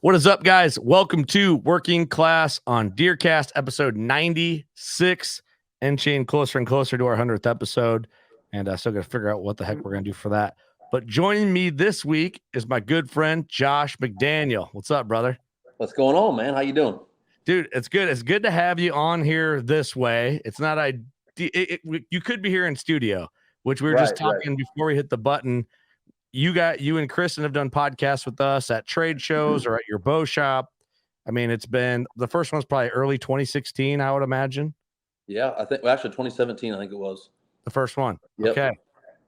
What is up, guys? Welcome to Working Class on DeerCast, episode 96, inching closer and closer to our 100th episode. And I still got to figure out what the heck we're going to do for that. But joining me this week is my good friend, Josh McDaniel. What's up, brother? What's going on, man? How you doing? Dude, it's good. It's good to have you on here this way. It's not you could be here in studio, which we were just talking before we hit the button. You and Kristen have done podcasts with us at trade shows or at your bow shop. I mean, it's been the first one's probably early 2016, I would imagine. Yeah, I think actually 2017, I think it was the first one. Yep. Okay.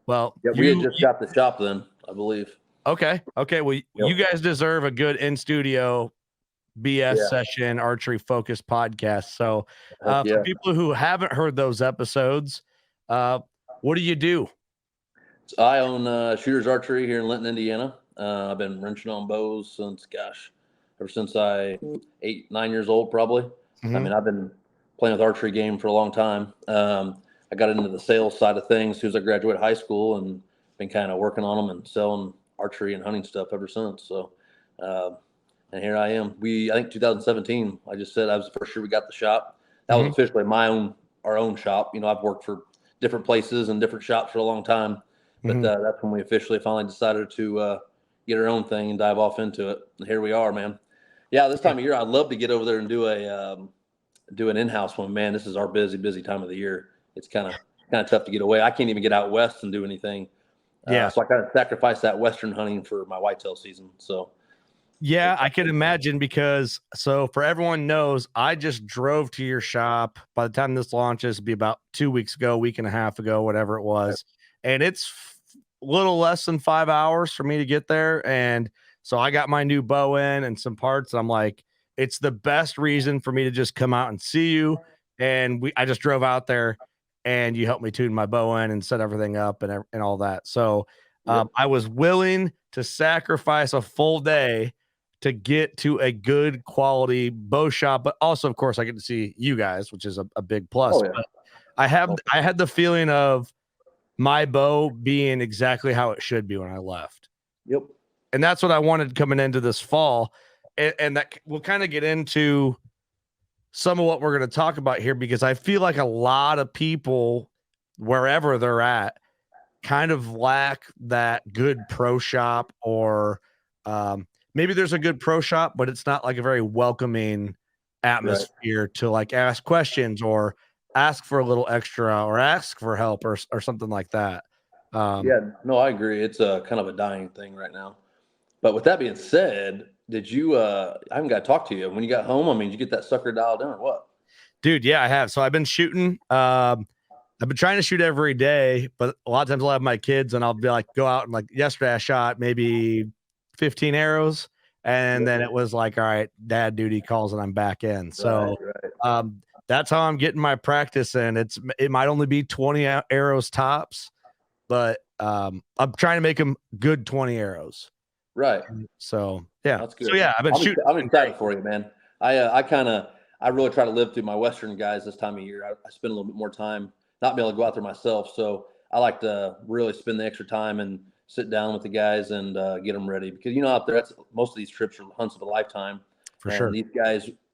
Well, we had just got the shop then, I believe. Okay. Well, you guys deserve a good in studio BS session, archery focused podcast. So, for people who haven't heard those episodes, what do you do? So I own Shooters Archery here in Linton, Indiana. I've been wrenching on bows since, ever since I 8-9 years old, probably. Mm-hmm. I mean, I've been playing with archery game for a long time. I got into the sales side of things as soon as I graduated high school and been kind of working on them and selling archery and hunting stuff ever since. So, and here I am. I think 2017, I just said I was the first year we got the shop. That was officially our own shop. You know, I've worked for different places and different shops for a long time. But that's when we officially finally decided to get our own thing and dive off into it. And here we are, man. Yeah, this time of year, I'd love to get over there and do an in-house one. Man, this is our busy time of the year. It's kind of tough to get away. I can't even get out west and do anything. So I kind of sacrificed that western hunting for my whitetail season. So. Yeah, I can imagine because for everyone knows, I just drove to your shop. By the time this launches, it'll be about 2 weeks ago, week and a half ago, whatever it was. And it's a little less than 5 hours for me to get there. And so I got my new bow in and some parts. I'm like, it's the best reason for me to just come out and see you. And I just drove out there and you helped me tune my bow in and set everything up and all that. So I was willing to sacrifice a full day to get to a good quality bow shop, but also, of course, I get to see you guys, which is a big plus. Oh, yeah. But I had the feeling of my bow being exactly how it should be when I left. Yep. And that's what I wanted coming into this fall. And that we'll kind of get into some of what we're going to talk about here, because I feel like a lot of people, wherever they're at, kind of lack that good pro shop, or maybe there's a good pro shop, but it's not like a very welcoming atmosphere to like ask questions or ask for a little extra or ask for help or something like that. I agree. It's a kind of a dying thing right now. But with that being said, did you, I haven't got to talk to you when you got home. I mean, did you get that sucker dialed in or what? Dude, yeah, I have. So I've been shooting. I've been trying to shoot every day, but a lot of times I'll have my kids and I'll be like, go out and like yesterday I shot maybe 15 arrows. And then it was like, all right, dad duty calls and I'm back in. So that's how I'm getting my practice in. It might only be 20 arrows tops, but I'm trying to make them good 20 arrows. Right. So yeah, that's good. So yeah, I've been shooting. I'm excited for you, man. I really try to live through my Western guys this time of year. I spend a little bit more time not being able to go out there myself. So I like to really spend the extra time and sit down with the guys and get them ready, because out there, most of these trips are hunts of a lifetime. For sure.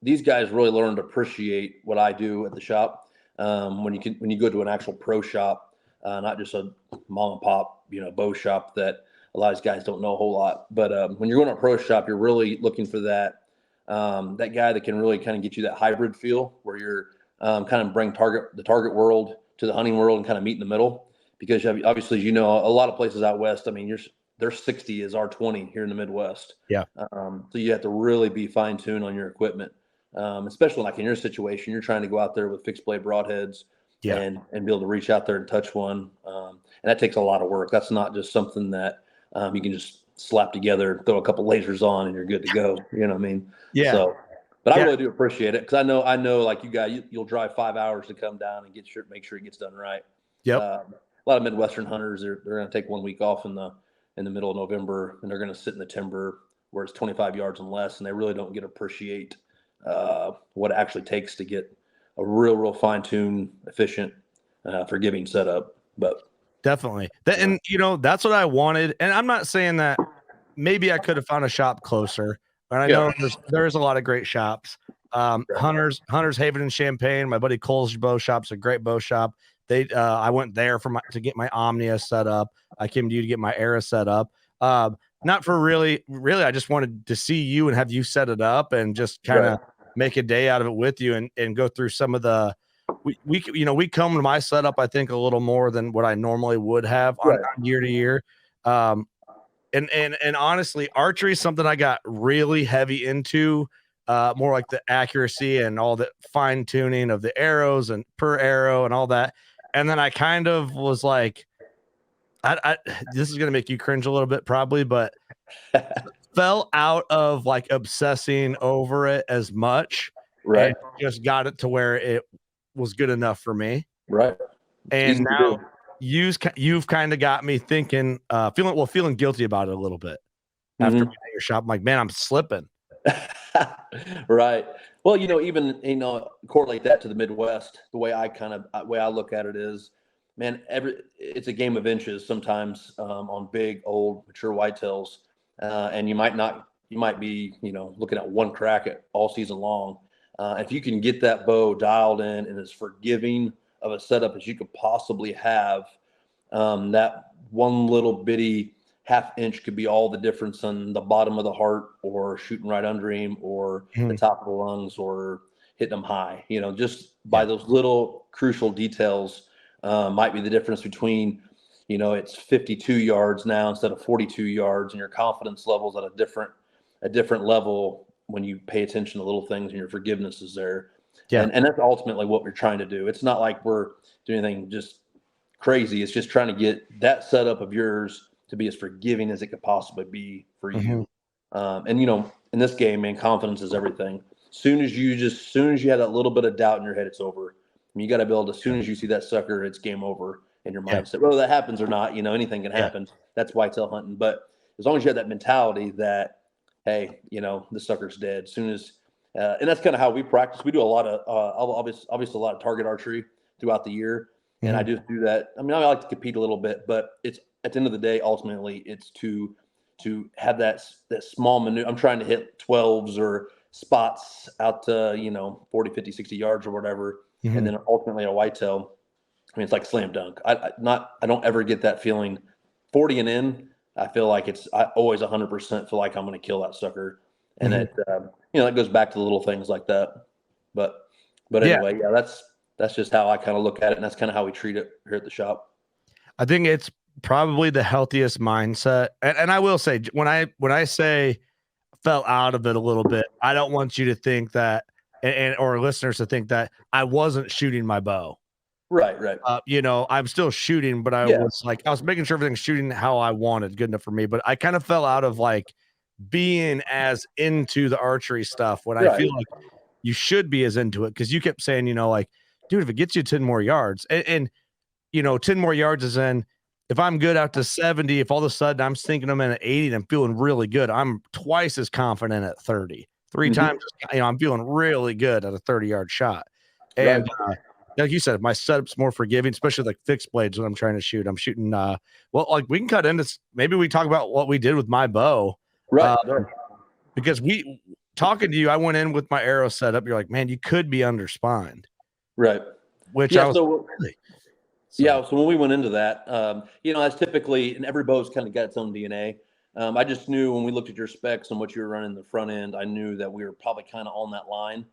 These guys really learn to appreciate what I do at the shop. When you go to an actual pro shop, not just a mom and pop, bow shop that a lot of these guys don't know a whole lot. But when you're going to a pro shop, you're really looking for that guy that can really kind of get you that hybrid feel, where you're kind of bring the target world to the hunting world and kind of meet in the middle. Because obviously, a lot of places out west, I mean, their 60 is our 20 here in the Midwest. Yeah. So you have to really be fine-tuned on your equipment, especially like in your situation. You're trying to go out there with fixed blade broadheads and be able to reach out there and touch one. And that takes a lot of work. That's not just something that you can just slap together, throw a couple lasers on, and you're good to go. You know what I mean? Yeah. So, but I really do appreciate it, because I know like you guys, you'll drive 5 hours to come down and make sure it gets done right. Yep. A lot of Midwestern hunters, they're going to take 1 week off in the middle of November, and they're going to sit in the timber where it's 25 yards and less, and they really don't get to appreciate what it actually takes to get a real fine-tuned, efficient, forgiving setup. But definitely, and that's what I wanted. And I'm not saying that maybe I could have found a shop closer. And I know there's a lot of great shops. Hunter's Haven in Champaign. My buddy Cole's bow shop's a great bow shop. I went there to get my Omnia set up. I came to you to get my Era set up. Not for really, I just wanted to see you and have you set it up and just kind of make a day out of it with you and go through some of the. We come to my setup, I think, a little more than what I normally would have on year to year. And honestly, archery is something I got really heavy into, more like the accuracy and all the fine tuning of the arrows and per arrow and all that. And then I kind of was like, this is going to make you cringe a little bit probably, but fell out of like obsessing over it as much. Right. And just got it to where it was good enough for me. Right. And now you've kind of got me thinking, feeling guilty about it a little bit after being at your shop. I'm like, man, I'm slipping. Right. Well, even, correlate that to the Midwest. The way I look at it is, man, it's a game of inches sometimes on big, old, mature whitetails. And you might be, looking at one crack at all season long. If you can get that bow dialed in and as forgiving of a setup as you could possibly have, that one little bitty half inch could be all the difference on the bottom of the heart or shooting right under him or the top of the lungs or hitting them high. Just by those little crucial details might be the difference between, it's 52 yards now instead of 42 yards, and your confidence level's at a different level when you pay attention to little things and your forgiveness is there. Yeah. And that's ultimately what we're trying to do. It's not like we're doing anything just crazy. It's just trying to get that setup of yours to be as forgiving as it could possibly be for you. And in this game, man, confidence is everything. Soon as you have that little bit of doubt in your head, it's over. I mean, you got to be able to, as soon as you see that sucker, it's game over in your mindset. Whether that happens or not, anything can happen. That's whitetail hunting. But as long as you have that mentality that, hey, the sucker's dead. As soon as, and that's kind of how we practice. We do a lot of, obviously a lot of target archery throughout the year. And I just do that. I mean, I like to compete a little bit, but it's at the end of the day, ultimately it's to have that small maneuver. I'm trying to hit 12s or spots out to, 40, 50, 60 yards or whatever. And then ultimately a whitetail. I mean, it's like slam dunk. I don't ever get that feeling 40 and in. I feel like I always 100% feel like I'm going to kill that sucker. And that goes back to the little things like that. But anyway, that's just how I kind of look at it. And that's kind of how we treat it here at the shop. I think it's probably the healthiest mindset. And I will say, when I say fell out of it a little bit, I don't want you to think that, or listeners to think that I wasn't shooting my bow. Right. I'm still shooting, but I was making sure everything's shooting how I wanted, good enough for me. But I kind of fell out of like being as into the archery stuff when I feel like you should be as into it. Cause you kept saying, like, dude, if it gets you 10 more yards and 10 more yards is in, if I'm good out to 70, if all of a sudden I'm thinking I'm in at 80 and I'm feeling really good, I'm twice as confident at 30. Three times, I'm feeling really good at a 30-yard shot. And like you said, my setup's more forgiving, especially like fixed blades when I'm trying to shoot. I'm shooting, we can cut into, maybe we talk about what we did with my bow. Right. Because talking to you, I went in with my arrow setup. You're like, man, you could be underspined. Right. Which So when we went into that, as typically, and every bow's kind of got its own DNA. I just knew when we looked at your specs and what you were running the front end, I knew that we were probably kind of on that line.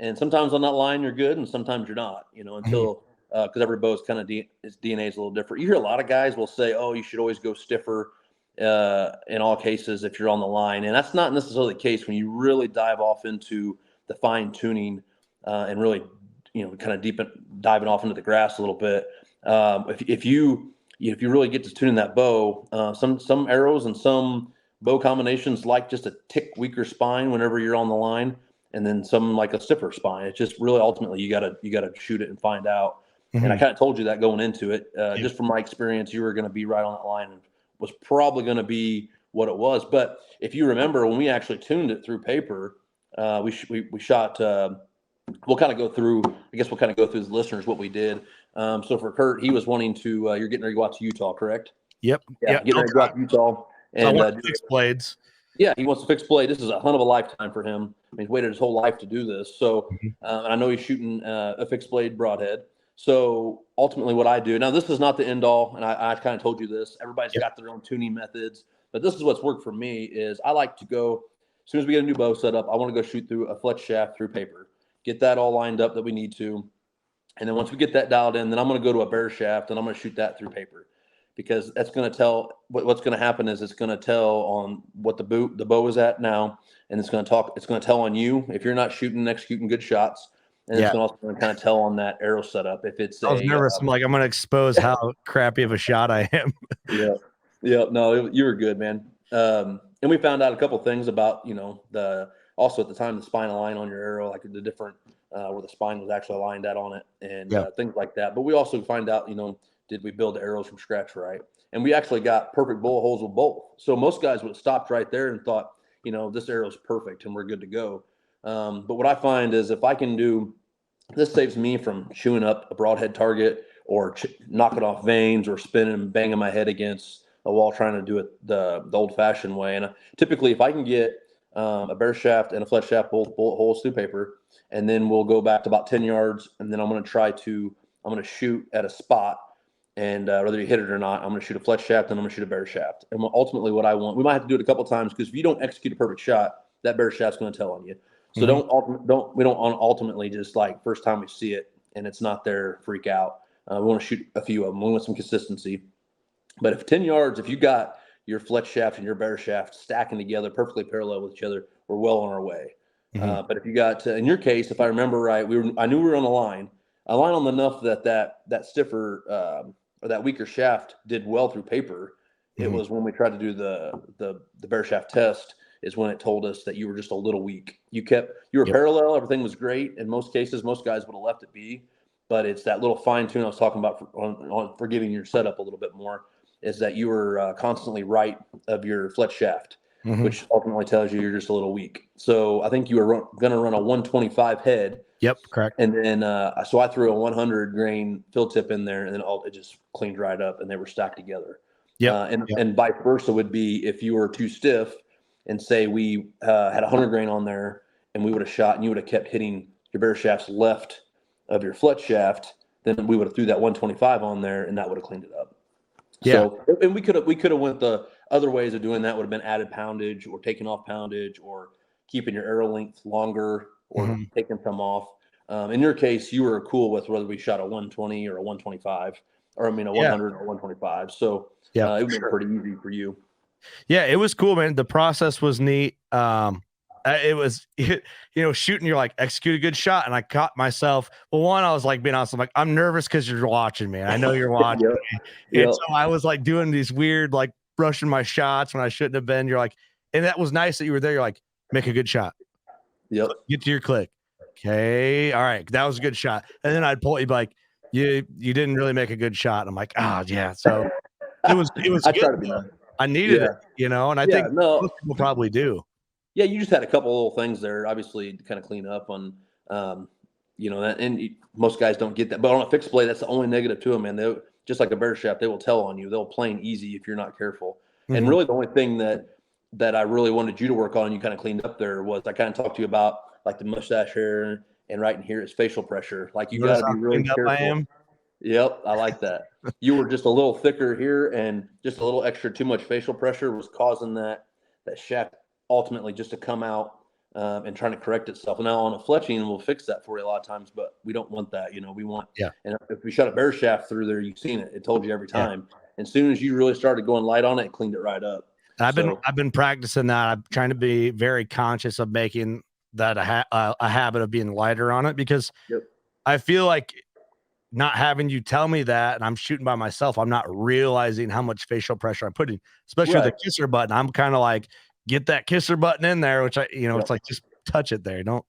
And sometimes on that line you're good, and sometimes you're not. Until because every bow's kind of its DNA is a little different. You hear a lot of guys will say, "Oh, you should always go stiffer." In all cases, if you're on the line, and that's not necessarily the case when you really dive off into the fine tuning and really, kind of diving off into the grass a little bit. If you really get to tuning that bow, some arrows and some bow combinations like just a tick weaker spine whenever you're on the line, and then some like a stiffer spine. It's just really ultimately you gotta shoot it and find out. And I kind of told you that going into it, just from my experience, you were going to be right on that line and was probably going to be what it was. But if you remember when we actually tuned it through paper, we shot. We'll kind of go through as listeners what we did. So for Kurt, he was wanting to, you're getting ready to go out to Utah, correct? Yep. Yeah. Getting ready to go out to Utah. And fixed blades. Yeah, he wants a fixed blade. This is a hunt of a lifetime for him. I mean, he's waited his whole life to do this. So, and I know he's shooting a fixed blade broadhead. So ultimately what I do, now this is not the end all, and I kind of told you this, everybody's got their own tuning methods, but this is what's worked for me is I like to go, as soon as we get a new bow set up, I want to go shoot through a fletch shaft through paper, get that all lined up that we need to. And then once we get that dialed in, then I'm going to go to a bear shaft and I'm going to shoot that through paper, because that's going to tell what's going to happen is it's going to tell on what the bow is at now. And it's going to tell on you if you're not shooting and executing good shots. And it's also going to kind of tell on that arrow setup. If it's I was nervous. I'm like, I'm going to expose how crappy of a shot I am. Yeah. No, you were good, man. And we found out a couple things about, also at the time, the spine line on your arrow, like the different, where the spine was actually aligned at on it and things like that. But we also find out, did we build the arrows from scratch right? And we actually got perfect bullet holes with both. So most guys would have stopped right there and thought, this arrow's perfect and we're good to go. But what I find is if I can do, this saves me from chewing up a broadhead target or knocking off veins or spinning and banging my head against a wall trying to do it the old-fashioned way. And typically, if I can get a bear shaft and a fletch shaft, both bullet holes through paper, and then we'll go back to about 10 yards, and then I'm going to shoot at a spot, and whether you hit it or not, I'm going to shoot a fletch shaft and I'm going to shoot a bear shaft. And ultimately what I want, we might have to do it a couple of times, because if you don't execute a perfect shot, that bear shaft's going to tell on you. So we don't ultimately just like first time we see it and it's not there, freak out. We want to shoot a few of them. We want some consistency. But if 10 yards, if you got your fletch shaft and your bear shaft stacking together perfectly parallel with each other, we're well on our way. But if you got in your case, if I remember right, I knew we were on a line on enough that stiffer or that weaker shaft did well through paper. It was when we tried to do the bear shaft test is when it told us that you were just a little weak. You were parallel, everything was great. In most cases, most guys would have left it be, but it's that little fine tune I was talking about on forgiving your setup a little bit more, is that you were constantly right of your fletch shaft, which ultimately tells you you're just a little weak. So I think you were going to run a 125 head. Yep, correct. And then so I threw a 100 grain fill tip in there, and then it just cleaned right up, and they were stacked together. And vice versa would be if you were too stiff, and say we had 100 grain on there, and we would have shot, and you would have kept hitting your bear shafts left of your fletch shaft, then we would have threw that 125 on there, and that would have cleaned it up. So, and we could have went the other ways of doing that. Would have been added poundage or taking off poundage or keeping your arrow length longer or taking some off. In your case, you were cool with whether we shot a 120 or a 125, or a 100 or 125. So it was pretty easy for you. Yeah, it was cool, man. The process was neat. It was, shooting, you're like, execute a good shot. And I caught myself. Well, one, I was like, being honest, I'm like, I'm nervous because you're watching me. I know you're watching me. And so I was like doing these weird, like brushing my shots when I shouldn't have been. You're like, and that was nice that you were there. You're like, make a good shot. Yep. Get to your click. Okay. All right. That was a good shot. And then I'd pull you like, you didn't really make a good shot. And I'm like, yeah. So it was I good. Try to be nice. I needed it, and I think most people probably do. Yeah, you just had a couple little things there, obviously, to kind of clean up on, that, and most guys don't get that. But on a fixed blade, that's the only negative to them, man. They just like a bear shaft, they will tell on you. They'll plane easy if you're not careful. And really, the only thing that I really wanted you to work on, and you kind of cleaned up there, was I kind of talked to you about like the mustache hair, and right in here is facial pressure. Like you got to be really careful. I am. Yep, I like that. You were just a little thicker here, and just a little extra too much facial pressure was causing that shaft ultimately just to come out and trying to correct itself. And now on a fletching, we'll fix that for you a lot of times, but we don't want that. We want, and if we shot a bear shaft through there, you've seen it. It told you every time. And as soon as you really started going light on it, it cleaned it right up. And I've been practicing that. I'm trying to be very conscious of making that a habit of being lighter on it, because I feel like not having you tell me that, and I'm shooting by myself, I'm not realizing how much facial pressure I'm putting, especially with the kisser button. I'm kind of like, get that kisser button in there, which it's like, just touch it there. Don't.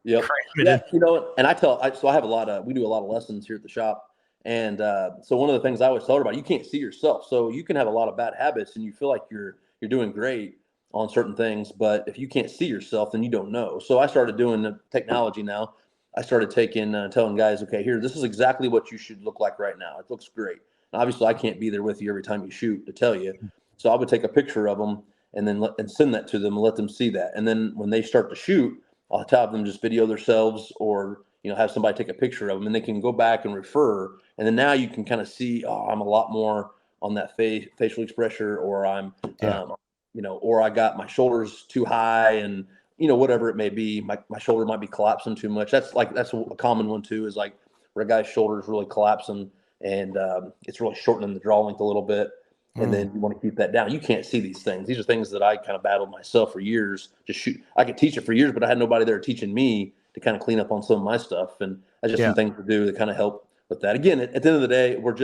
And I have we do a lot of lessons here at the shop. And so one of the things I always told her about, you can't see yourself. So you can have a lot of bad habits and you feel like you're doing great on certain things, but if you can't see yourself, then you don't know. So I started doing the technology now. I started telling guys, okay, here, this is exactly what you should look like right now. It looks great. And obviously, I can't be there with you every time you shoot to tell you. So I would take a picture of them, and then and send that to them and let them see that. And then when they start to shoot, I'll have them just video themselves, or have somebody take a picture of them, and they can go back and refer. And then now you can kind of see, oh, I'm a lot more on that facial expression, or I'm, or I got my shoulders too high, and whatever it may be, my shoulder might be collapsing too much. That's a common one too, is like where a guy's shoulder is really collapsing, and it's really shortening the draw length a little bit. And then you want to keep that down. You can't see these things. These are things that I kind of battled myself for years. Just shoot. I could teach it for years, but I had nobody there teaching me to kind of clean up on some of my stuff. And that's just some things to do to kind of help with that. Again, at the end of the day, we're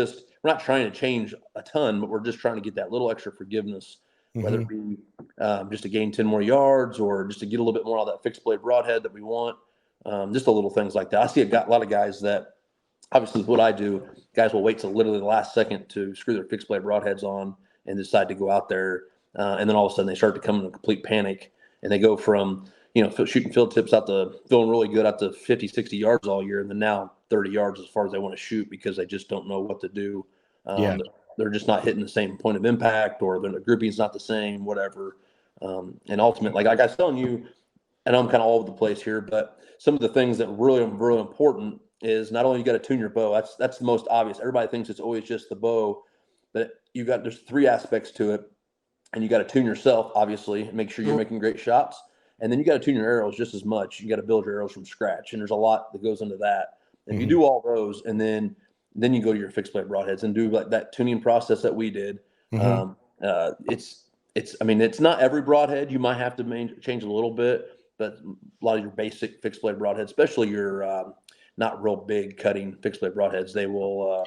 not trying to change a ton, but we're just trying to get that little extra forgiveness, whether it be just to gain 10 more yards, or just to get a little bit more out of that fixed blade broadhead that we want. Just the little things like that. I see a lot of guys that, obviously with what I do, guys will wait till literally the last second to screw their fixed blade broadheads on and decide to go out there. And then all of a sudden they start to come in a complete panic, and they go from, shooting field tips out to feeling really good out to 50, 60 yards all year. And then now 30 yards as far as they want to shoot, because they just don't know what to do. They're just not hitting the same point of impact, or the grouping's not the same, whatever. And ultimately, like I was telling you, and I'm kind of all over the place here, but some of the things that really, really important is not only you got to tune your bow. That's the most obvious. Everybody thinks it's always just the bow, but there's 3 aspects to it, and you got to tune yourself, obviously, and make sure you're making great shots. And then you got to tune your arrows just as much. You got to build your arrows from scratch, and there's a lot that goes into that. And if you do all those, and then you go to your fixed blade broadheads and do like that tuning process that we did. It's not every broadhead. You might have to change a little bit, but a lot of your basic fixed blade broadheads, especially your not real big cutting fixed blade broadheads, they will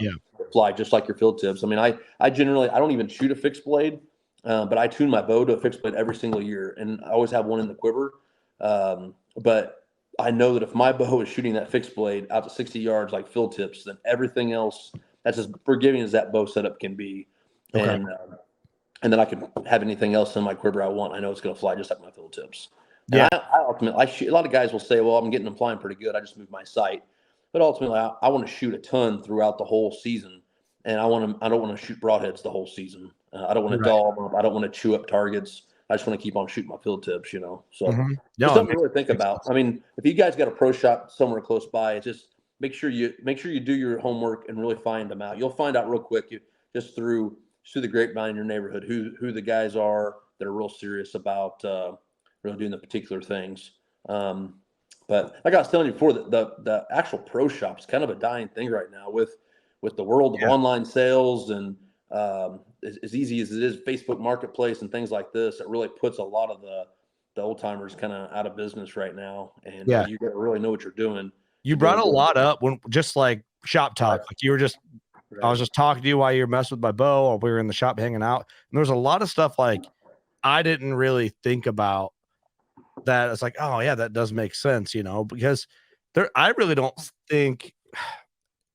fly just like your field tips. I mean, I generally, I don't even shoot a fixed blade, but I tune my bow to a fixed blade every single year, and I always have one in the quiver. But I know that if my bow is shooting that fixed blade out to 60 yards like field tips, then everything else, that's as forgiving as that bow setup can be. Okay. And then I can have anything else in my quiver I want. I know it's going to fly just like my field tips. And I ultimately shoot. A lot of guys will say, well, I'm getting them flying pretty good, I just moved my sight. But ultimately, I want to shoot a ton throughout the whole season, and I don't want to shoot broadheads the whole season. I don't want to dull them up. I don't want to chew up targets. I just want to keep on shooting my field tips, So just something to really think about. I mean, if you guys got a pro shop somewhere close by, it's just make sure you do your homework and really find them out. You'll find out real quick, just through the grapevine in your neighborhood, who the guys are that are real serious about really doing the particular things. But like I was telling you before, the actual pro shop is kind of a dying thing right now with the world of online sales, and as easy as it is, Facebook Marketplace and things like this, it really puts a lot of the old timers kind of out of business right now. And you got to really know what you're doing. You brought a lot up when just like shop talk, like you were just, I was just talking to you while you were messing with my bow, or we were in the shop hanging out. And there's a lot of stuff like I didn't really think about that. It's like, oh yeah, that does make sense, because I really don't think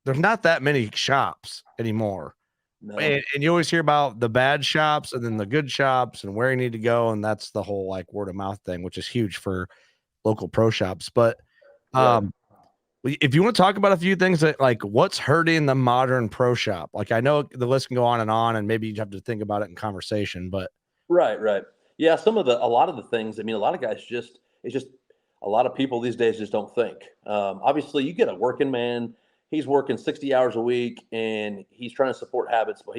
there's not that many shops anymore. No. And you always hear about the bad shops and then the good shops and where you need to go. And that's the whole like word of mouth thing, which is huge for local pro shops. But if you want to talk about a few things that like what's hurting the modern pro shop, like I know the list can go on, and maybe you have to think about it in conversation, but right. Yeah. A lot of the things, I mean, a lot of guys it's just a lot of people these days just don't think. Obviously you get a working man, he's working 60 hours a week, and he's trying to support habits, but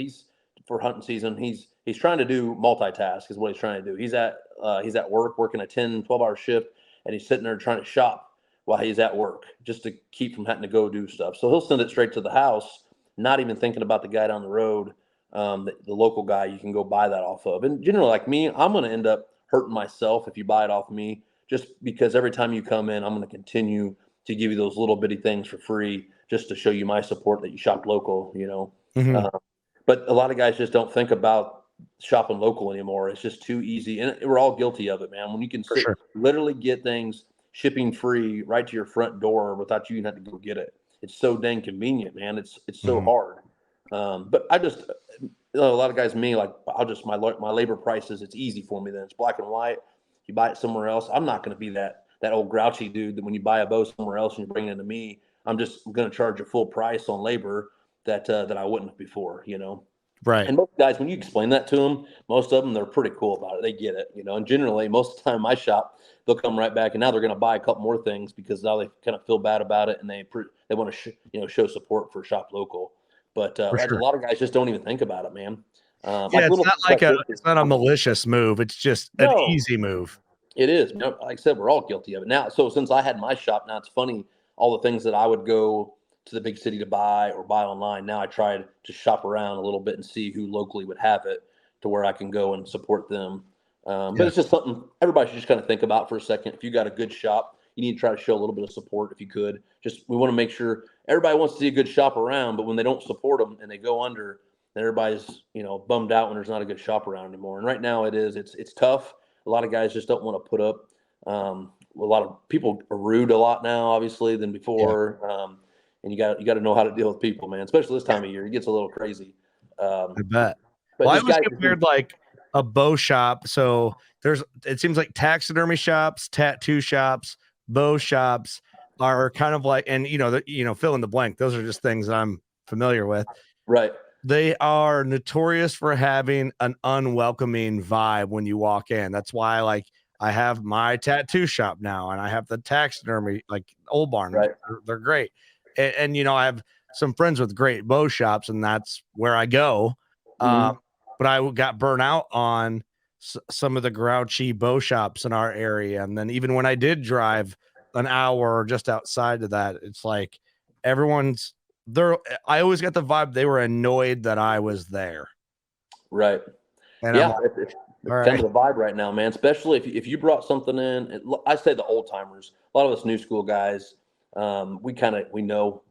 for hunting season, he's trying to do multitask is what he's trying to do. He's at work working a 10, 12-hour shift, and he's sitting there trying to shop while he's at work just to keep from having to go do stuff. So he'll send it straight to the house, not even thinking about the guy down the road, the local guy you can go buy that off of. And generally, like me, I'm going to end up hurting myself if you buy it off of me, just because every time you come in, I'm going to continue to give you those little bitty things for free just to show you my support that you shop local, But a lot of guys just don't think about shopping local anymore. It's just too easy. And we're all guilty of it, man. When you can literally get things shipping free right to your front door without you even having to go get it. It's so dang convenient, man. It's so hard. But I just, a lot of guys, me, like my labor prices, it's easy for me then. It's black and white. You buy it somewhere else, I'm not going to be that old grouchy dude that when you buy a bow somewhere else and you bring it to me, I'm just going to charge a full price on labor that I wouldn't have before, Right. And most guys, when you explain that to them, most of them, they're pretty cool about it. They get it, and generally most of the time my shop, they'll come right back and now they're going to buy a couple more things because now they kind of feel bad about it and they want to, show support for shop local. But For a sure. lot of guys just don't even think about it, man. Yeah, Like it's little not things like this. it's not a malicious move. It's just an No, easy move. it is. Like I said, we're all guilty of it now. So since I had my shop, now it's funny, all the things that I would go to the big city to buy or buy online. Now I try to shop around a little bit and see who locally would have it to where I can go and support them. But Yeah. it's just something everybody should just kind of think about for a second. If you got a good shop, you need to try to show a little bit of support if you could. We want to make sure everybody wants to see a good shop around, but when they don't support them and they go under, then everybody's bummed out when there's not a good shop around anymore. And right now it's tough. A lot of guys just don't want to put up. A lot of people are rude a lot now, obviously, than before. And you got to know how to deal with people, man. Especially this time of year, it gets a little crazy. I bet. But Well, I just was guys, compared like a bow shop. So it seems like taxidermy shops, tattoo shops, bow shops are kind of like, and fill in the blank. Those are just things that I'm familiar with. right? They are notorious for having an unwelcoming vibe when you walk in. That's why, like, I have my tattoo shop now, and I have the taxidermy, like Old Barn. Right. They're great, and I have some friends with great bow shops, and that's where I go. But I got burnt out on some of the grouchy bow shops in our area, and then even when I did drive an hour just outside of that, it's like everyone's there. I always got the vibe they were annoyed that I was there. Right. And yeah, I'm like, it's all kind right. of the vibe right now, man. Especially if you brought something in. I say the old timers. A lot of us new school guys, we know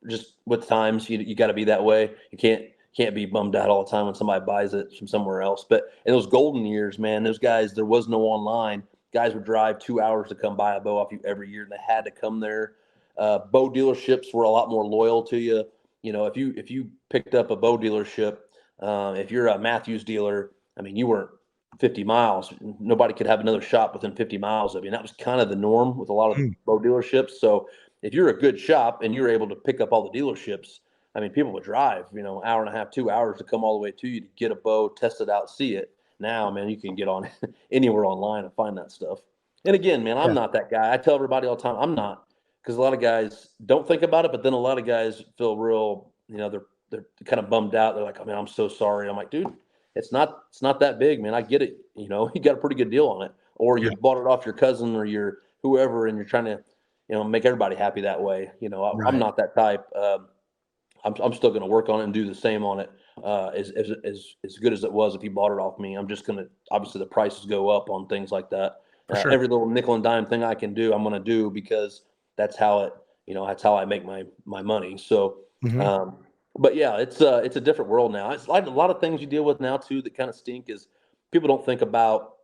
just with times you got to be that way. You can't be bummed out all the time when somebody buys it from somewhere else. But in those golden years, man, those guys, there was no online. Guys would drive 2 hours to come buy a bow off you every year. They had to come there. Bow dealerships were a lot more loyal to you. If you picked up a bow dealership, if you're a Matthews dealer, I mean, you weren't 50 miles. Nobody could have another shop within 50 miles of you. And that was kind of the norm with a lot of the bow dealerships. So if you're a good shop and you're able to pick up all the dealerships, I mean, people would drive, hour and a half, 2 hours to come all the way to you to get a bow, test it out, see it. Now, man, you can get on anywhere online and find that stuff. And again, man, I'm not that guy. I tell everybody all the time, I'm not, because a lot of guys don't think about it, but then a lot of guys feel real, they're kind of bummed out. They're like, "Oh man, I'm so sorry." I'm like, dude, it's not that big, man. I get it. You got a pretty good deal on it, or you bought it off your cousin or your whoever, and you're trying to, make everybody happy that way. I'm not that type. I'm still going to work on it and do the same on it as good as it was if you bought it off me. I'm just going to, obviously the prices go up on things like that. Sure. Every little nickel and dime thing I can do, I'm going to do because that's how that's how I make my money. So, but yeah, it's a different world now. It's like a lot of things you deal with now too that kind of stink is people don't think about.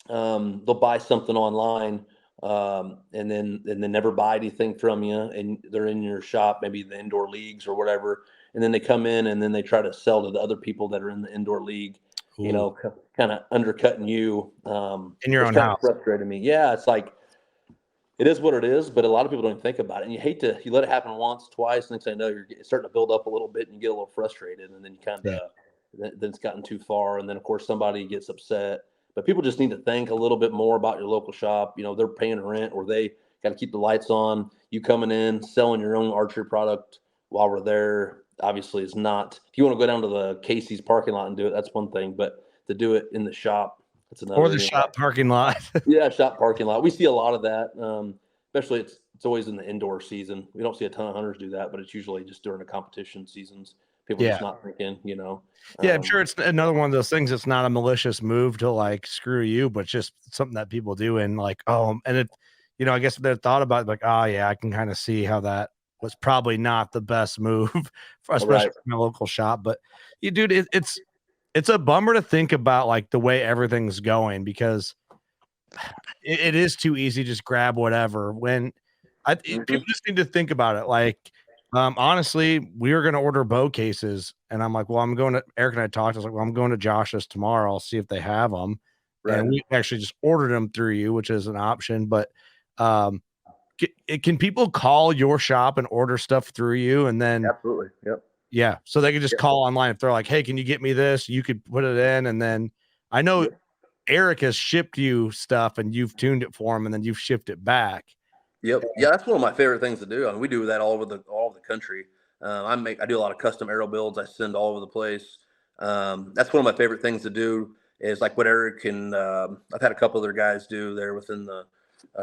They'll buy something online and then never buy anything from you, and they're in your shop, maybe the indoor leagues or whatever, and then they come in and then they try to sell to the other people that are in the indoor league. Kind of undercutting you. In your own kind house. of frustrated me. Yeah, it's like it is what it is, but a lot of people don't think about it, and you let it happen once, twice, next thing you know, you're starting to build up a little bit, and you get a little frustrated, and then you kind of then it's gotten too far, and then of course somebody gets upset. But people just need to think a little bit more about your local shop. They're paying rent, or they got to keep the lights on. You coming in, selling your own archery product while we're there, obviously is not. If you want to go down to the Casey's parking lot and do it, that's one thing. But to do it in the shop, that's another. Or the shop parking lot. Yeah, shop parking lot. We see a lot of that. Especially it's always in the indoor season. We don't see a ton of hunters do that, but it's usually just during the competition seasons. People just not thinking, Yeah, I'm sure it's another one of those things. It's not a malicious move to like screw you, but just something that people do. And like, and it, I guess they're thought about it, like, oh yeah, I can kind of see how that was probably not the best move, especially from a local shop. But dude, it's a bummer to think about like the way everything's going, because it is too easy to just grab whatever when people just need to think about it. Like, honestly, we were going to order bow cases, and I'm like, well, I'm going to Eric and I talked. I was like, well, I'm going to Josh's tomorrow. I'll see if they have them. Right. And we actually just ordered them through you, which is an option. But can people call your shop and order stuff through you? And then absolutely, yep. Yeah. So they could just Yeah. call online if they're like, hey, can you get me this? You could put it in. And then I know Yeah. Eric has shipped you stuff and you've tuned it for him and then you've shipped it back. Yep. Yeah, that's one of my favorite things to do. I mean, we do that all over the country. I do a lot of custom aero builds. I send all over the place. That's one of my favorite things to do. Is like what Eric and I've had a couple other guys do there within the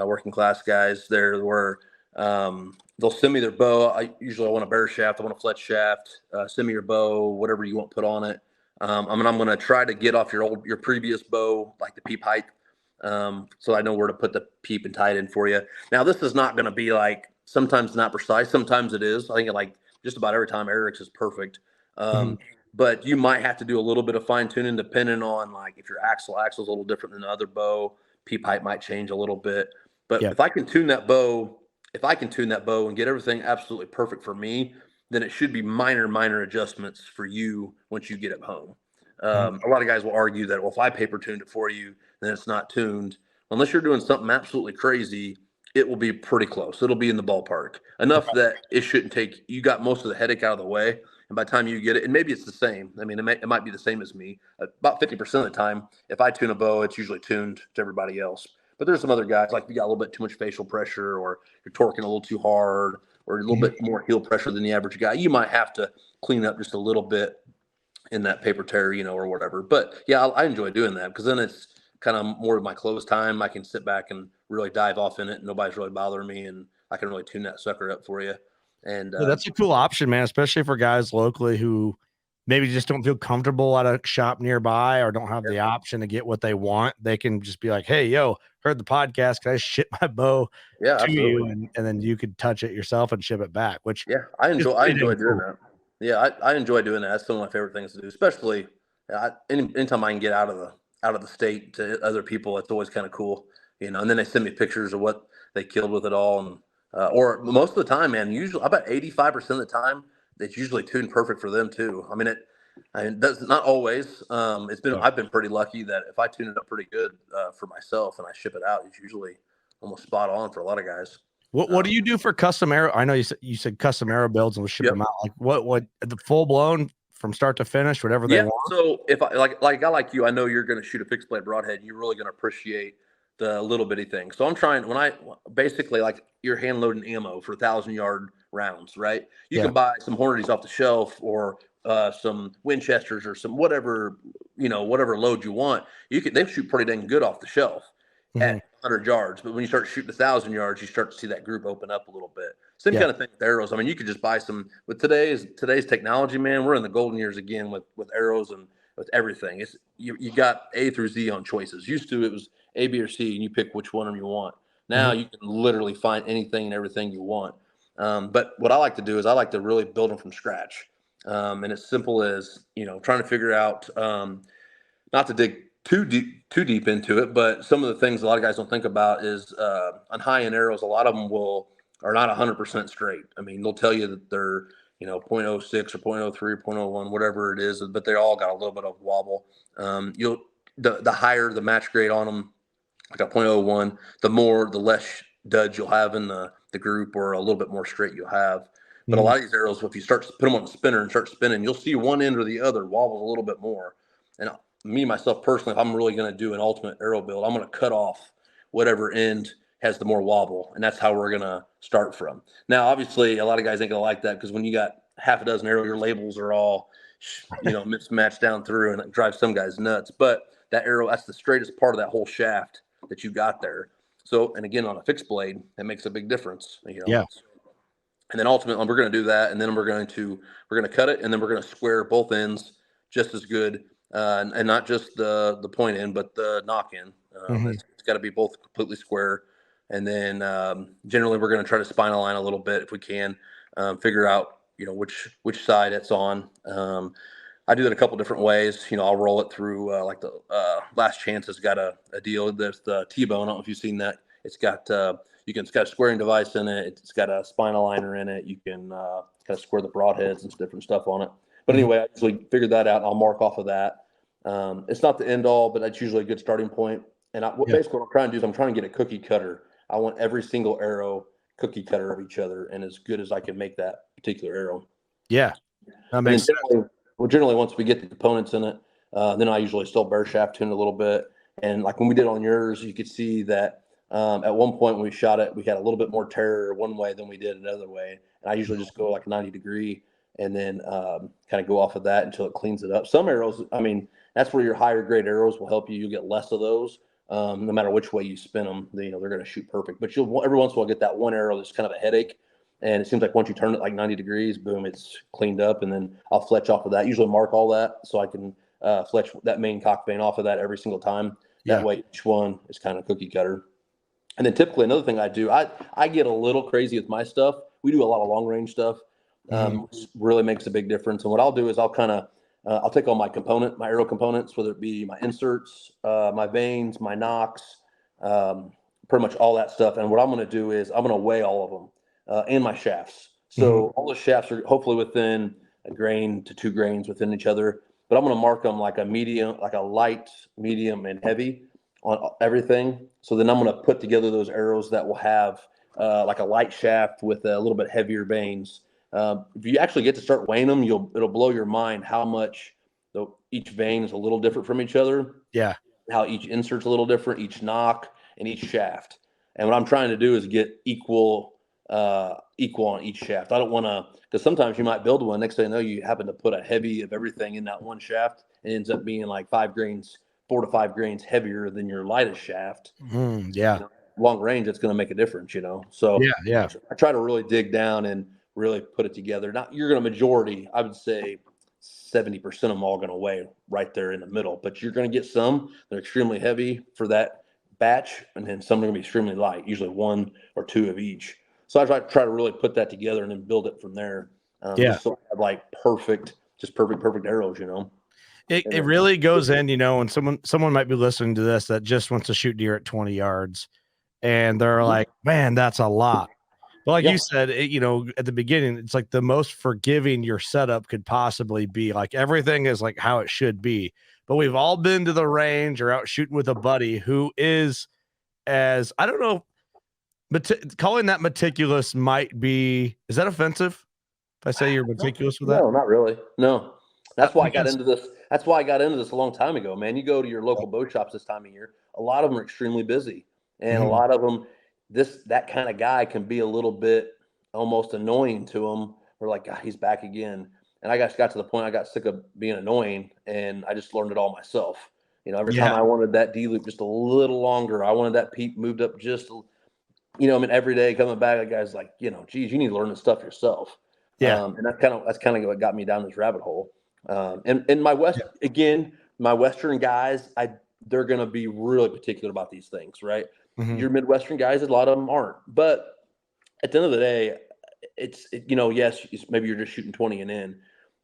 working class guys there, where they'll send me their bow. I want a bear shaft. I want a fletch shaft. Send me your bow, whatever you want put on it. I'm going to try to get off your previous bow, like the peep height. So I know where to put the peep and tie it in for you. Now, this is not going to be like, sometimes not precise. Sometimes it is. I think like just about every time Eric's is perfect. But you might have to do a little bit of fine tuning depending on like if your axle is a little different than the other bow, peep height might change a little bit. But if I can tune that bow and get everything absolutely perfect for me, then it should be minor adjustments for you once you get it home. A lot of guys will argue that, well, if I paper tuned it for you, then it's not tuned. Unless you're doing something absolutely crazy, it will be pretty close. It'll be in the ballpark enough that it shouldn't take, you got most of the headache out of the way. And by the time you get it, and maybe it's the same. I mean, it might be the same as me. About 50% of the time, if I tune a bow, it's usually tuned to everybody else. But there's some other guys, like you got a little bit too much facial pressure, or you're torquing a little too hard, or a little bit more heel pressure than the average guy. You might have to clean up just a little bit in that paper tear, or whatever. But yeah, I enjoy doing that because then it's kind of more of my close time. I can sit back and really dive off in it, and nobody's really bothering me, and I can really tune that sucker up for you. And that's a cool option, man, especially for guys locally who maybe just don't feel comfortable at a shop nearby or don't have the option to get what they want. They can just be like, hey, yo, heard the podcast. Can I ship my bow to you? And then you could touch it yourself and ship it back, which I enjoy doing that. Yeah, I enjoy doing that. That's some of my favorite things to do, especially anytime I can get out of the state to other people. It's always kind of cool, and then they send me pictures of what they killed with it all. And or most of the time, man, usually about 85% of the time, it's usually tuned perfect for them too. I mean, that's not always. I've been pretty lucky that if I tune it up pretty good for myself and I ship it out, it's usually almost spot on for a lot of guys. What do you do for custom aero? I know you said custom aero builds and we'll ship them out. Like what the full blown from start to finish, whatever they want. So if I like a guy like you, I know you're going to shoot a fixed blade broadhead. And you're really going to appreciate the little bitty thing. So I'm trying basically like you're hand loading ammo for 1,000-yard rounds, right? You can buy some Hornadies off the shelf or some Winchesters or some whatever load you want. They shoot pretty dang good off the shelf at 100 yards. But when you start shooting 1,000 yards, you start to see that group open up a little bit. Same kind of thing with arrows. I mean, you could just buy some with today's technology, man. We're in the golden years again with arrows and with everything. It's you got A through Z on choices. Used to it was A, B, or C, and you pick which one of them you want. Now you can literally find anything and everything you want. But what I like to do is I like to really build them from scratch. And as simple as trying to figure out not to dig too deep into it, but some of the things a lot of guys don't think about is on high-end arrows, a lot of them are not 100% straight. I mean, they'll tell you that they're 0.06 or 0.03 or 0.01, whatever it is, but they all got a little bit of wobble. The higher the match grade on them, like a 0.01, the less duds you'll have in the group, or a little bit more straight you'll have. But a lot of these arrows, if you start to put them on the spinner and start spinning, you'll see one end or the other wobbles a little bit more. And me, myself, personally, if I'm really going to do an ultimate arrow build, I'm going to cut off whatever end has the more wobble. And that's how we're going to start from. Now, obviously, a lot of guys ain't going to like that because when you got half a dozen arrows, your labels are all, mismatched down through, and it drives some guys nuts. But that arrow, that's the straightest part of that whole shaft that you got there. So, and again, on a fixed blade, that makes a big difference. Yeah. And then ultimately, we're going to do that, and then we're going to cut it, and then we're going to square both ends just as good, and not just the point end, but the knock end. It's got to be both completely square, and then generally we're going to try to spine align a little bit if we can, figure out which side it's on. I do that a couple different ways. I'll roll it through like the Last Chance has got a deal. There's the T-bone. I don't know if you've seen that. It's got it's got a squaring device in it. It's got a spine aligner in it. You can kind of square the broadheads and different stuff on it. But anyway, I usually figured that out, and I'll mark off of that. It's not the end all, but that's usually a good starting point. And basically what I'm trying to do is I'm trying to get a cookie cutter. I want every single arrow cookie cutter of each other, and as good as I can make that particular arrow. Yeah. That And then makes sense. generally once we get the components in it, then I usually still bare shaft tune a little bit. And like when we did on yours, you could see that at one point when we shot it, we had a little bit more tear one way than we did another way. And I usually just go like 90 degree and then kind of go off of that until it cleans it up. Some arrows, I mean, that's where your higher grade arrows will help you. You get less of those. No matter which way you spin them, they're going to shoot perfect. But you'll every once in a while get that one arrow that's kind of a headache. And it seems like once you turn it like 90 degrees, boom, it's cleaned up. And then I'll fletch off of that. Usually mark all that so I can fletch that main cock vein off of that every single time. That way each one is kind of cookie cutter. And then typically another thing I do, I get a little crazy with my stuff. We do a lot of long range stuff, which really makes a big difference. And what I'll do is I'll kind of I'll take all my arrow components, whether it be my inserts, my vanes, my nocks, pretty much all that stuff. And what I'm going to do is I'm going to weigh all of them and my shafts. So all the shafts are hopefully within a grain to 2 grains within each other. But I'm going to mark them like a medium, like a light, medium, and heavy on everything. So then I'm going to put together those arrows that will have like a light shaft with a little bit heavier vanes. If you actually get to start weighing them, it'll blow your mind how much each vane is a little different from each other. Yeah. How each insert's a little different, each knock and each shaft. And what I'm trying to do is get equal on each shaft. I don't want to, because sometimes you might build one. Next thing you know, you happen to put a heavy of everything in that one shaft. And it ends up being like 4 to 5 grains heavier than your lightest shaft. Yeah. Long range, it's going to make a difference, So yeah. I try to really dig down and really put it together. Now you're going to majority, I would say 70% of them all going to weigh right there in the middle, but you're going to get some that are extremely heavy for that batch. And then some are going to be extremely light, usually 1 or 2 of each. So I try to really put that together and then build it from there. Just so I have like perfect arrows, It really goes in, and someone might be listening to this that just wants to shoot deer at 20 yards and they're like, man, that's a lot. But like you said, at the beginning, it's like the most forgiving your setup could possibly be. Like everything is like how it should be. But we've all been to the range or out shooting with a buddy who is I don't know, calling that meticulous might be, is that offensive? If I say you're meticulous with that? No, not really. No. That's why I got into this. That's why I got into this a long time ago, man. You go to your local bow shops this time of year, a lot of them are extremely busy. And a lot of them, that kind of guy can be a little bit almost annoying to them. We're like, God, he's back again. And I got to the point I got sick of being annoying and I just learned it all myself. Every time I wanted that D loop just a little longer, I wanted that peep moved up just, every day coming back, the guy's like, geez, you need to learn this stuff yourself. And that's kind of what got me down this rabbit hole. And my Western guys, they're going to be really particular about these things, right? Your Midwestern guys, a lot of them aren't. But at the end of the day, yes, maybe you're just shooting 20 and in,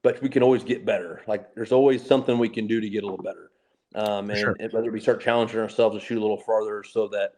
but we can always get better. Like there's always something we can do to get a little better. And whether we start challenging ourselves to shoot a little farther so that,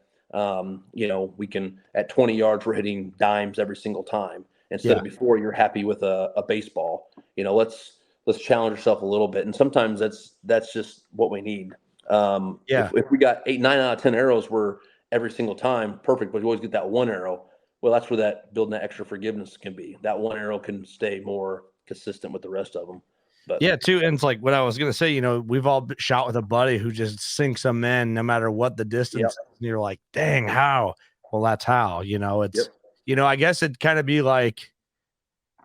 we can, at 20 yards, we're hitting dimes every single time. Instead of before you're happy with a baseball, let's challenge yourself a little bit. And sometimes that's just what we need. If we got 8, 9 out of 10 arrows were every single time perfect, but you always get that one arrow. Well, that's where that building that extra forgiveness can be. That one arrow can stay more consistent with the rest of them. But too. And it's like what I was going to say, we've all shot with a buddy who just sinks them in no matter what the distance. And you're like, dang, how? Well, that's how, it's, I guess it'd kind of be like,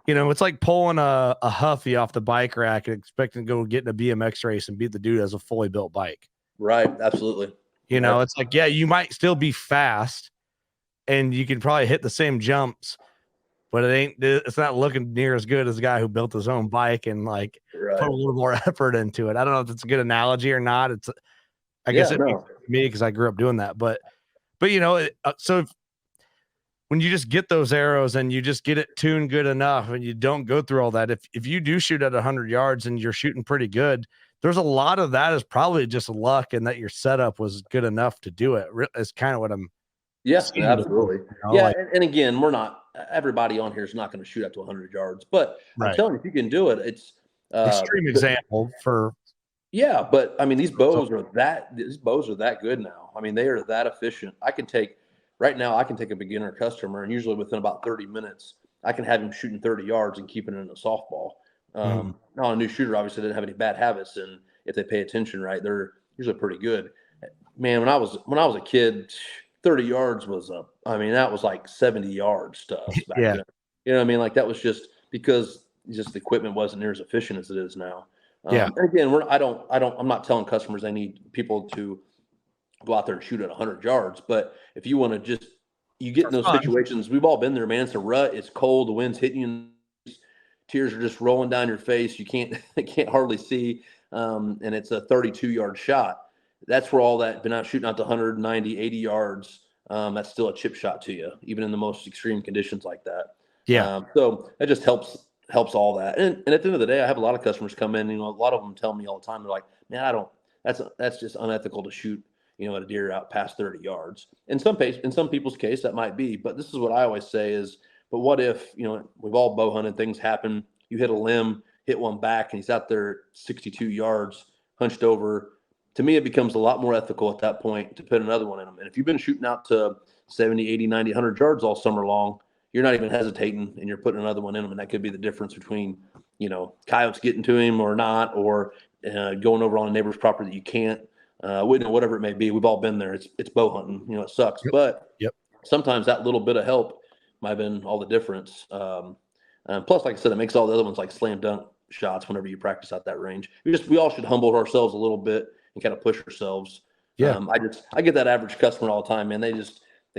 it's like pulling a Huffy off the bike rack and expecting to go get in a BMX race and beat the dude as a fully built bike. Right. Absolutely. It's like, you might still be fast and you can probably hit the same jumps, but it's not looking near as good as the guy who built his own bike and like put a little more effort into it. I don't know if it's a good analogy or not. I guess it makes sense to me because I grew up doing that, but so when you just get those arrows and you just get it tuned good enough and you don't go through all that, if you do shoot at 100 yards and you're shooting pretty good, there's a lot of that is probably just luck and that your setup was good enough to do it. It's kind of what I'm absolutely. And again, everybody on here is not going to shoot up to 100 yards, but I'm telling you, if you can do it, it's extreme example for but I mean these bows are that good now. I mean they are that efficient. Right now I can take a beginner customer and usually within about 30 minutes I can have him shooting 30 yards and keeping it in a softball. Now a new shooter obviously didn't have any bad habits, and if they pay attention right, they're usually pretty good. Man, when I was a kid, 30 yards was that was like 70 yards to us back Yeah. then. You know what I mean? Like that was just because just the equipment wasn't near as efficient as it is now. Yeah. And again, I'm not telling customers they need people to go out there and shoot at 100 yards. But if you want to you get in those situations, we've all been there, man. It's a rut. It's cold. The wind's hitting you. Tears are just rolling down your face. You can't hardly see. And it's a 32-yard shot. That's where all that been out shooting out to 190, 80 yards. That's still a chip shot to you, even in the most extreme conditions like that. Yeah. So that just helps all that. And at the end of the day, I have a lot of customers come in. A lot of them tell me all the time, they're like, man, that's just unethical to shoot, at a deer out past 30 yards. In some people's case, that might be. But this is what I always say is, but what if, we've all bow hunted, things happen. You hit a limb, hit one back, and he's out there 62 yards, hunched over. To me, it becomes a lot more ethical at that point to put another one in him. And if you've been shooting out to 70, 80, 90, 100 yards all summer long, you're not even hesitating, and you're putting another one in him. And that could be the difference between, coyotes getting to him or not, or going over on a neighbor's property that you can't, whatever it may be. We've all been there. It's bow hunting. It sucks. Yep. But Yep. Sometimes that little bit of help might have been all the difference. Plus, like I said, it makes all the other ones like slam dunk shots whenever you practice out that range. We all should humble ourselves a little bit and kind of push ourselves. Yeah. I get that average customer all the time, man. They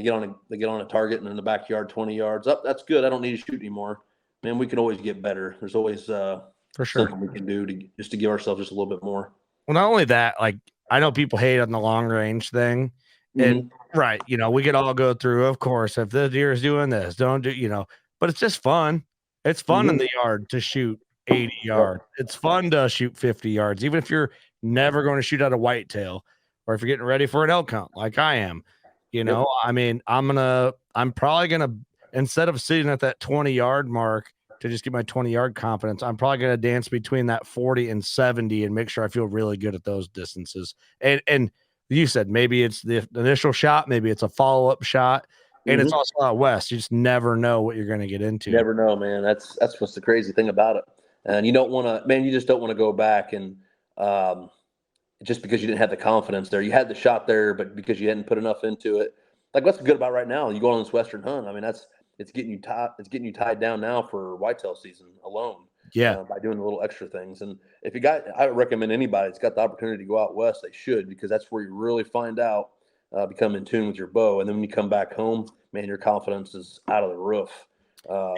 get on a target and in the backyard 20 yards up. That's good. I don't need to shoot anymore. Man, we can always get better. There's always for sure something we can do to give ourselves just a little bit more. Well, not only that, like I know people hate on the long range thing. And right, we could all go through, of course, if the deer is doing this, don't do, but it's just fun. It's fun in the yard to shoot 80 yards. It's fun to shoot 50 yards, even if you're never going to shoot at a whitetail, or if you're getting ready for an elk hunt like I am. I mean, I'm probably gonna, instead of sitting at that 20-yard mark to just get my 20-yard confidence, I'm probably gonna dance between that 40 and 70 and make sure I feel really good at those distances. And you said maybe it's the initial shot, maybe it's a follow-up shot, and it's also out west. You just never know what you're gonna get into. Never know, man. That's what's the crazy thing about it. And you don't want to, man. You just don't want to go back and just because you didn't have the confidence there. You had the shot there, but because you hadn't put enough into it. Like what's good about right now? You go on this western hunt. I mean, it's getting you tied down now for whitetail season alone. Yeah, by doing the little extra things. And if I recommend anybody that's got the opportunity to go out west, they should, because that's where you really find out, become in tune with your bow. And then when you come back home, man, your confidence is out of the roof.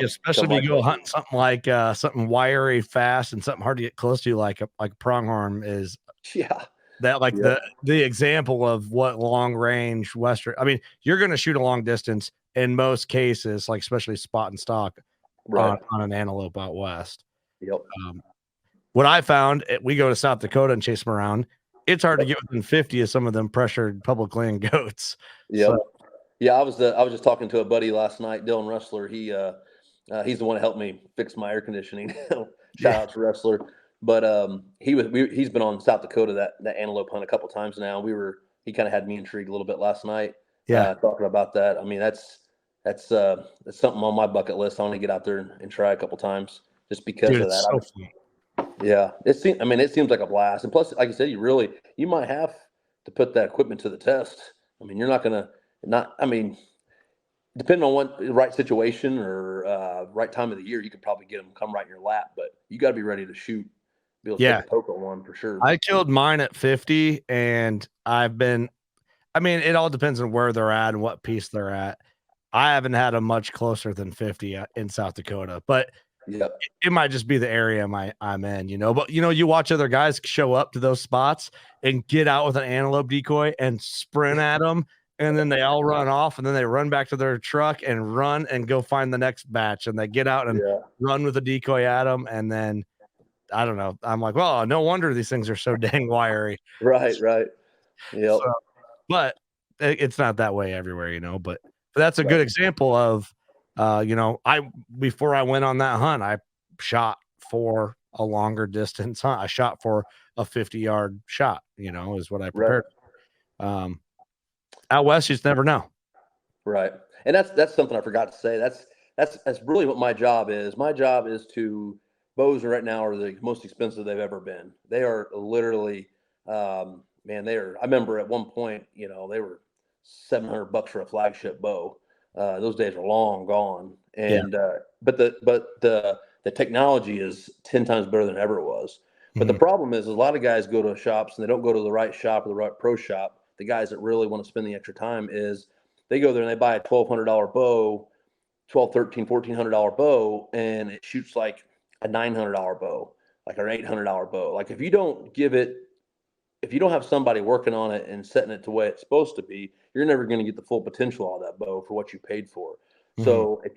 Especially if you go hunting something like something wiry, fast, and something hard to get close to, like a pronghorn is. Yeah. That the example of what long range western. I mean, you're going to shoot a long distance in most cases, like especially spot and stock on an antelope out west. Yep. What I found, we go to South Dakota and chase them around. It's hard to get within 50 of some of them pressured public land goats. Yeah. So, yeah. I was just talking to a buddy last night, Dylan Rustler. He's the one that helped me fix my air conditioning. Shout out to Rustler. But he's been on South Dakota, that antelope hunt a couple times now. He kind of had me intrigued a little bit last night. Yeah. Talking about that. I mean, that's something on my bucket list. I want to get out there and try a couple times just because of that. So fun. Yeah, it seems like a blast. And plus, like I said, you might have to put that equipment to the test. I mean, you're not gonna depending on what the right situation or right time of the year, you could probably get them come right in your lap. But you got to be ready to shoot. Be able to take a poke on one for sure. I killed mine at 50, and it all depends on where they're at and what piece they're at. I haven't had them much closer than 50 in South Dakota, but it might just be the area I'm in, But you watch other guys show up to those spots and get out with an antelope decoy and sprint at them, and then they all run off, and then they run back to their truck and run and go find the next batch, and they get out and run with a decoy at them, and then I don't know. I'm like, well, no wonder these things are so dang wiry. Right. Yeah. But it's not that way everywhere, But that's a good example of, before I went on that hunt, I shot for a longer distance hunt. I shot for a 50-yard shot, is what I prepared. Right. Out west, you just never know. Right. And that's something I forgot to say. That's really what my job is. My job is to bows right now are the most expensive they've ever been. They are literally, man, they are. I remember at one point, you know, they were $700 for a flagship bow. Those days are long gone. And but the technology is 10 times better than ever it was. But the problem is a lot of guys go to shops and they don't go to the right shop or the right pro shop. The guys that really want to spend the extra time is they go there and they buy a $1,200 bow, $1,200, $1,300, $1,400 bow, and it shoots like a $900 bow, like an $800 bow. Like if you don't have somebody working on it and setting it to the way it's supposed to be, you're never going to get the full potential out of that bow for what you paid for. So, if,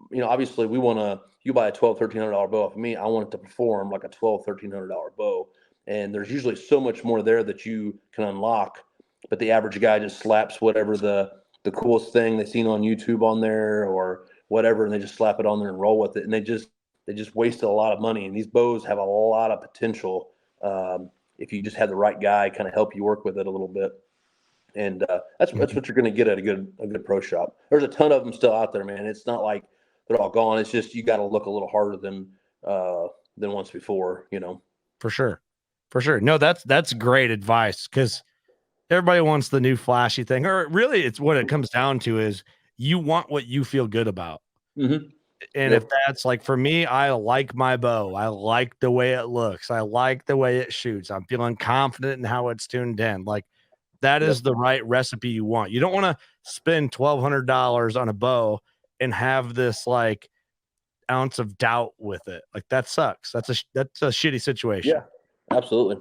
you know, obviously you buy a $1,200, $1,300 bow off of me, I want it to perform like a $1,200, $1,300 bow. And there's usually so much more there that you can unlock, but the average guy just slaps whatever the coolest thing they've seen on YouTube on there or whatever, and they just slap it on there and roll with it. And they just wasted a lot of money. And these bows have a lot of potential if you just have the right guy kind of help you work with it a little bit. And that's what you're going to get at a good pro shop. There's a ton of them still out there, man. It's not like they're all gone. It's just you got to look a little harder than once before, you know. For sure. No, that's great advice, because everybody wants the new flashy thing, or really it's what it comes down to is you want what you feel good about. And if that's like, for me, I like my bow. I like the way it looks. I like the way it shoots. I'm feeling confident in how it's tuned in. Like that is the right recipe you want. You don't want to spend $1,200 on a bow and have this like ounce of doubt with it. Like that sucks. That's a shitty situation. Yeah, absolutely.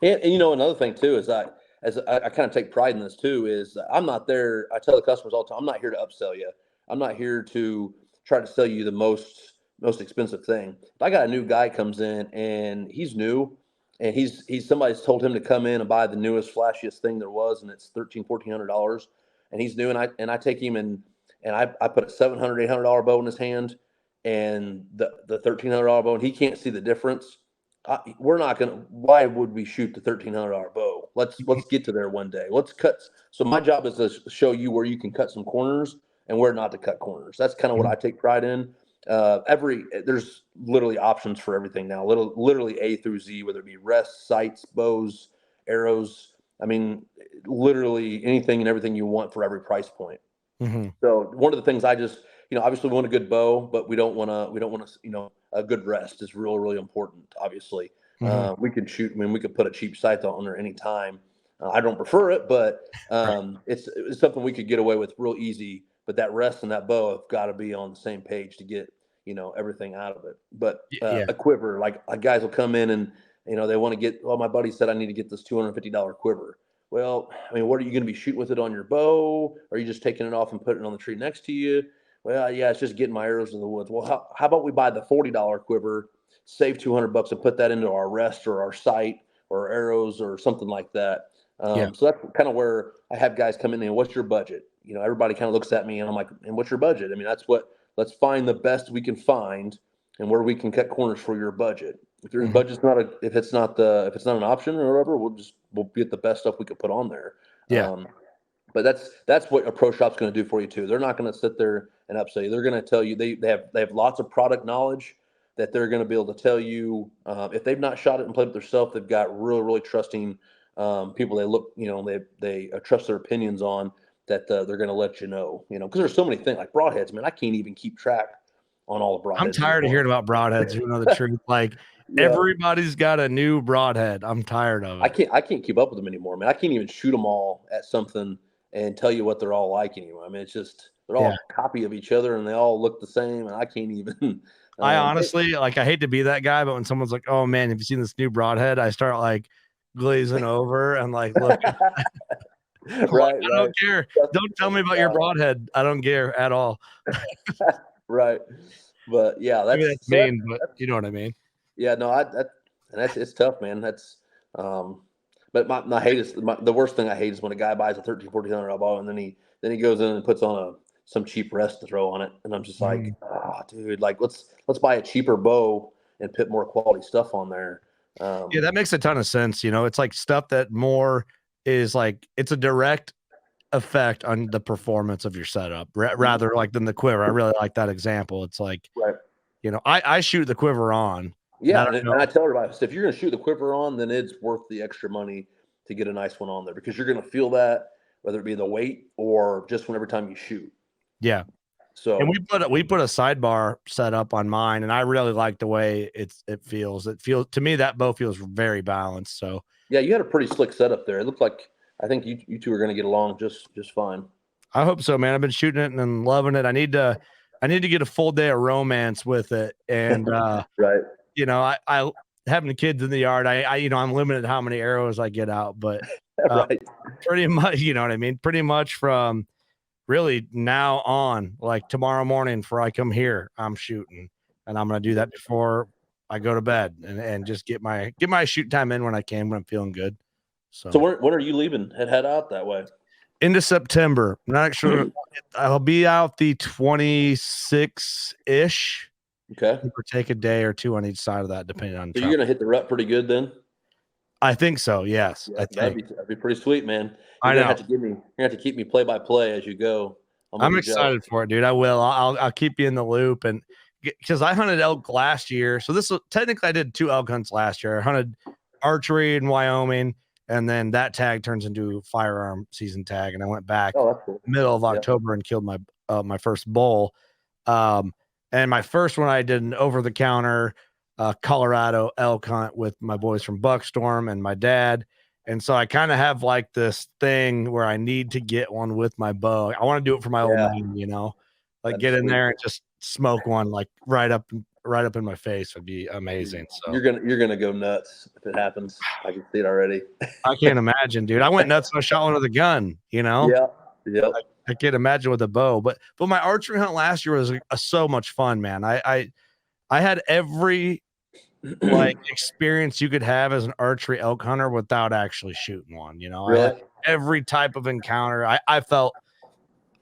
And you know, another thing too is I kind of take pride in this too, is I'm not there. I tell the customers all the time, I'm not here to upsell you. I'm not here to try to sell you the most expensive thing. If I got a new guy comes in and he's new and he's somebody's told him to come in and buy the newest, flashiest thing there was, and it's $1,300-$1,400, and he's new, and I take him and I put a $700-$800 bow in his hand and the $1,300 bow, and he can't see the difference. We're not gonna. Why would we shoot the $1,300 bow? Let's get to there one day. Let's cut. So my job is to show you where you can cut some corners and where not to cut corners. That's kind of what I take pride in. There's literally options for everything now. Literally A through Z, whether it be rests, sights, bows, arrows. I mean, literally anything and everything you want for every price point. So one of the things I just, you know, obviously we want a good bow, but we don't want to, you know, a good rest is really important. Obviously, we could shoot. I mean, we could put a cheap sight on there anytime. I don't prefer it, but it's something we could get away with real easy. But that rest and that bow have got to be on the same page to get, you know, everything out of it. But a quiver, like guys will come in and, you know, they want to get. Well, my buddy said I need to get this $250 quiver. Well, I mean, what are you going to be shooting with it on your bow? Or are you just taking it off and putting it on the tree next to you? Well, yeah, it's just getting my arrows in the woods. Well, how about we buy the $40 quiver, save $200 and put that into our rest or our sight or arrows or something like that. So that's kind of where I have guys come in and, what's your budget? You know, everybody kind of looks at me and I'm like, and what's your budget? I mean, let's find the best we can find and where we can cut corners for your budget. If your budget's if it's not an option or whatever, we'll get the best stuff we could put on there. But that's what a pro shop's going to do for you too. They're not going to sit there and upsell you. They're going to tell you they have lots of product knowledge that they're going to be able to tell you. If they've not shot it and played it themselves, they've got really trusting people. They look, you know, they trust their opinions on that. They're going to let you know, because there's so many things like broadheads, man. I can't even keep track on all the broadheads. I'm tired of hearing about broadheads. You know the truth. Like everybody's got a new broadhead. I'm tired of it. I can't keep up with them anymore, man. I can't even shoot them all at something and tell you what they're all like anymore. I mean, it's just they're all a copy of each other and they all look the same, and I can't even. I honestly, like, I hate to be that guy, but when someone's like, "Oh man, have you seen this new broadhead?" I start like glazing over and like, look. Right. I don't care. Don't tell me about your broadhead. I don't care at all. Right. But yeah, that's mean, but you know what I mean. Yeah, no, it's tough, man. That's but my hate is the worst thing I hate is when a guy buys a $1,300-$1,400 bow and then he goes in and puts on some cheap rest to throw on it, and I'm just like, dude, like let's buy a cheaper bow and put more quality stuff on there. Yeah, that makes a ton of sense. You know, it's like stuff that more is like it's a direct effect on the performance of your setup rather like than the quiver. I really like that example. It's like, you know, I shoot the quiver on Yeah, and I tell everybody, if you're going to shoot the quiver on, then it's worth the extra money to get a nice one on there because you're going to feel that, whether it be the weight or just whenever time you shoot. Yeah. So and we put a sidebar set up on mine, and I really like the way it feels. It feels to me that bow feels very balanced. So yeah, you had a pretty slick setup there. It looked like I think you two are going to get along just fine. I hope so, man. I've been shooting it and loving it. I need to get a full day of romance with it, and right. You know, I having the kids in the yard. I'm limited how many arrows I get out, but right. pretty much, you know what I mean. Pretty much from really now on, like tomorrow morning before I come here, I'm shooting, and I'm gonna do that before I go to bed, and just get my shoot time in when I can, when I'm feeling good. So when are you leaving? Head out that way. Into September. I'm not sure. I'll be out the 26-ish. Okay. Or take a day or two on each side of that, depending on. So you're gonna hit the rut pretty good then. I think so. Yes, yeah, that'd be pretty sweet, man. You're gonna have to keep me play by play as you go. I'm excited for it, dude. I will. I'll keep you in the loop, and because I hunted elk last year, so this was technically I did 2 elk hunts last year. I hunted archery in Wyoming, and then that tag turns into firearm season tag, and I went back middle of October and killed my first bull. And my first one I did an over the counter Colorado elk hunt with my boys from Buckstorm and my dad. And so I kind of have like this thing where I need to get one with my bow. I want to do it for my old man, like get in there and just smoke one like right up in my face would be amazing. So you're gonna go nuts if it happens. I can see it already. I can't imagine, dude. I went nuts when I shot one with a gun, Yeah. I can't imagine with a bow, but my archery hunt last year was so much fun, man. I had every like experience you could have as an archery elk hunter without actually shooting one. Really? I had every type of encounter I felt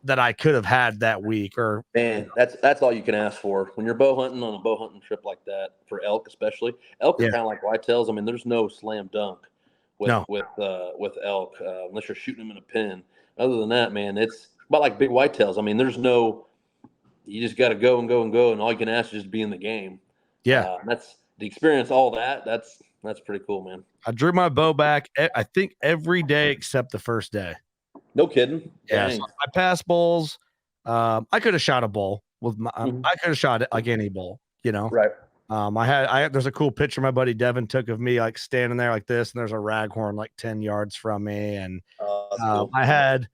that I could have had that week. Or man, that's all you can ask for when you're bow hunting on a bow hunting trip like that, for elk especially. Elk are kind of like whitetails. I mean, there's no slam dunk with elk unless you're shooting them in a pen. Other than that, man, it's about like big whitetails. I mean, you just got to go and go and go, and all you can ask is just be in the game. Yeah, that's the experience. All that's pretty cool, man. I drew my bow back, I think every day except the first day. No kidding. Yeah, so I passed bulls. I could have shot a bull with my. I could have shot it like any bull, Right. There's a cool picture my buddy Devin took of me like standing there like this, and there's a raghorn like 10 yards from me, and cool. I had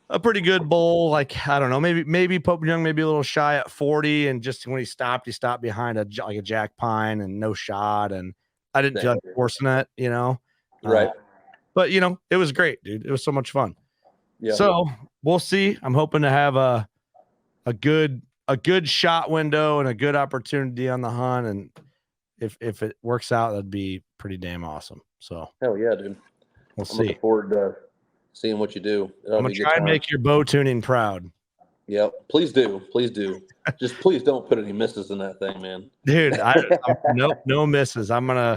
a pretty good bull, like I don't know, maybe Pope Young, maybe a little shy at 40, and just when he stopped behind a jack pine and no shot, and I didn't feel like forcing it, right. But it was great, dude. It was so much fun. Yeah. So we'll see. I'm hoping to have a good shot window and a good opportunity on the hunt, and if it works out, that'd be pretty damn awesome. So hell yeah, dude. We'll see. Looking forward to seeing what you do. I'm gonna try and make your bow tuning proud. Yep, please do. Just please don't put any misses in that thing, man. Dude, no misses. I'm gonna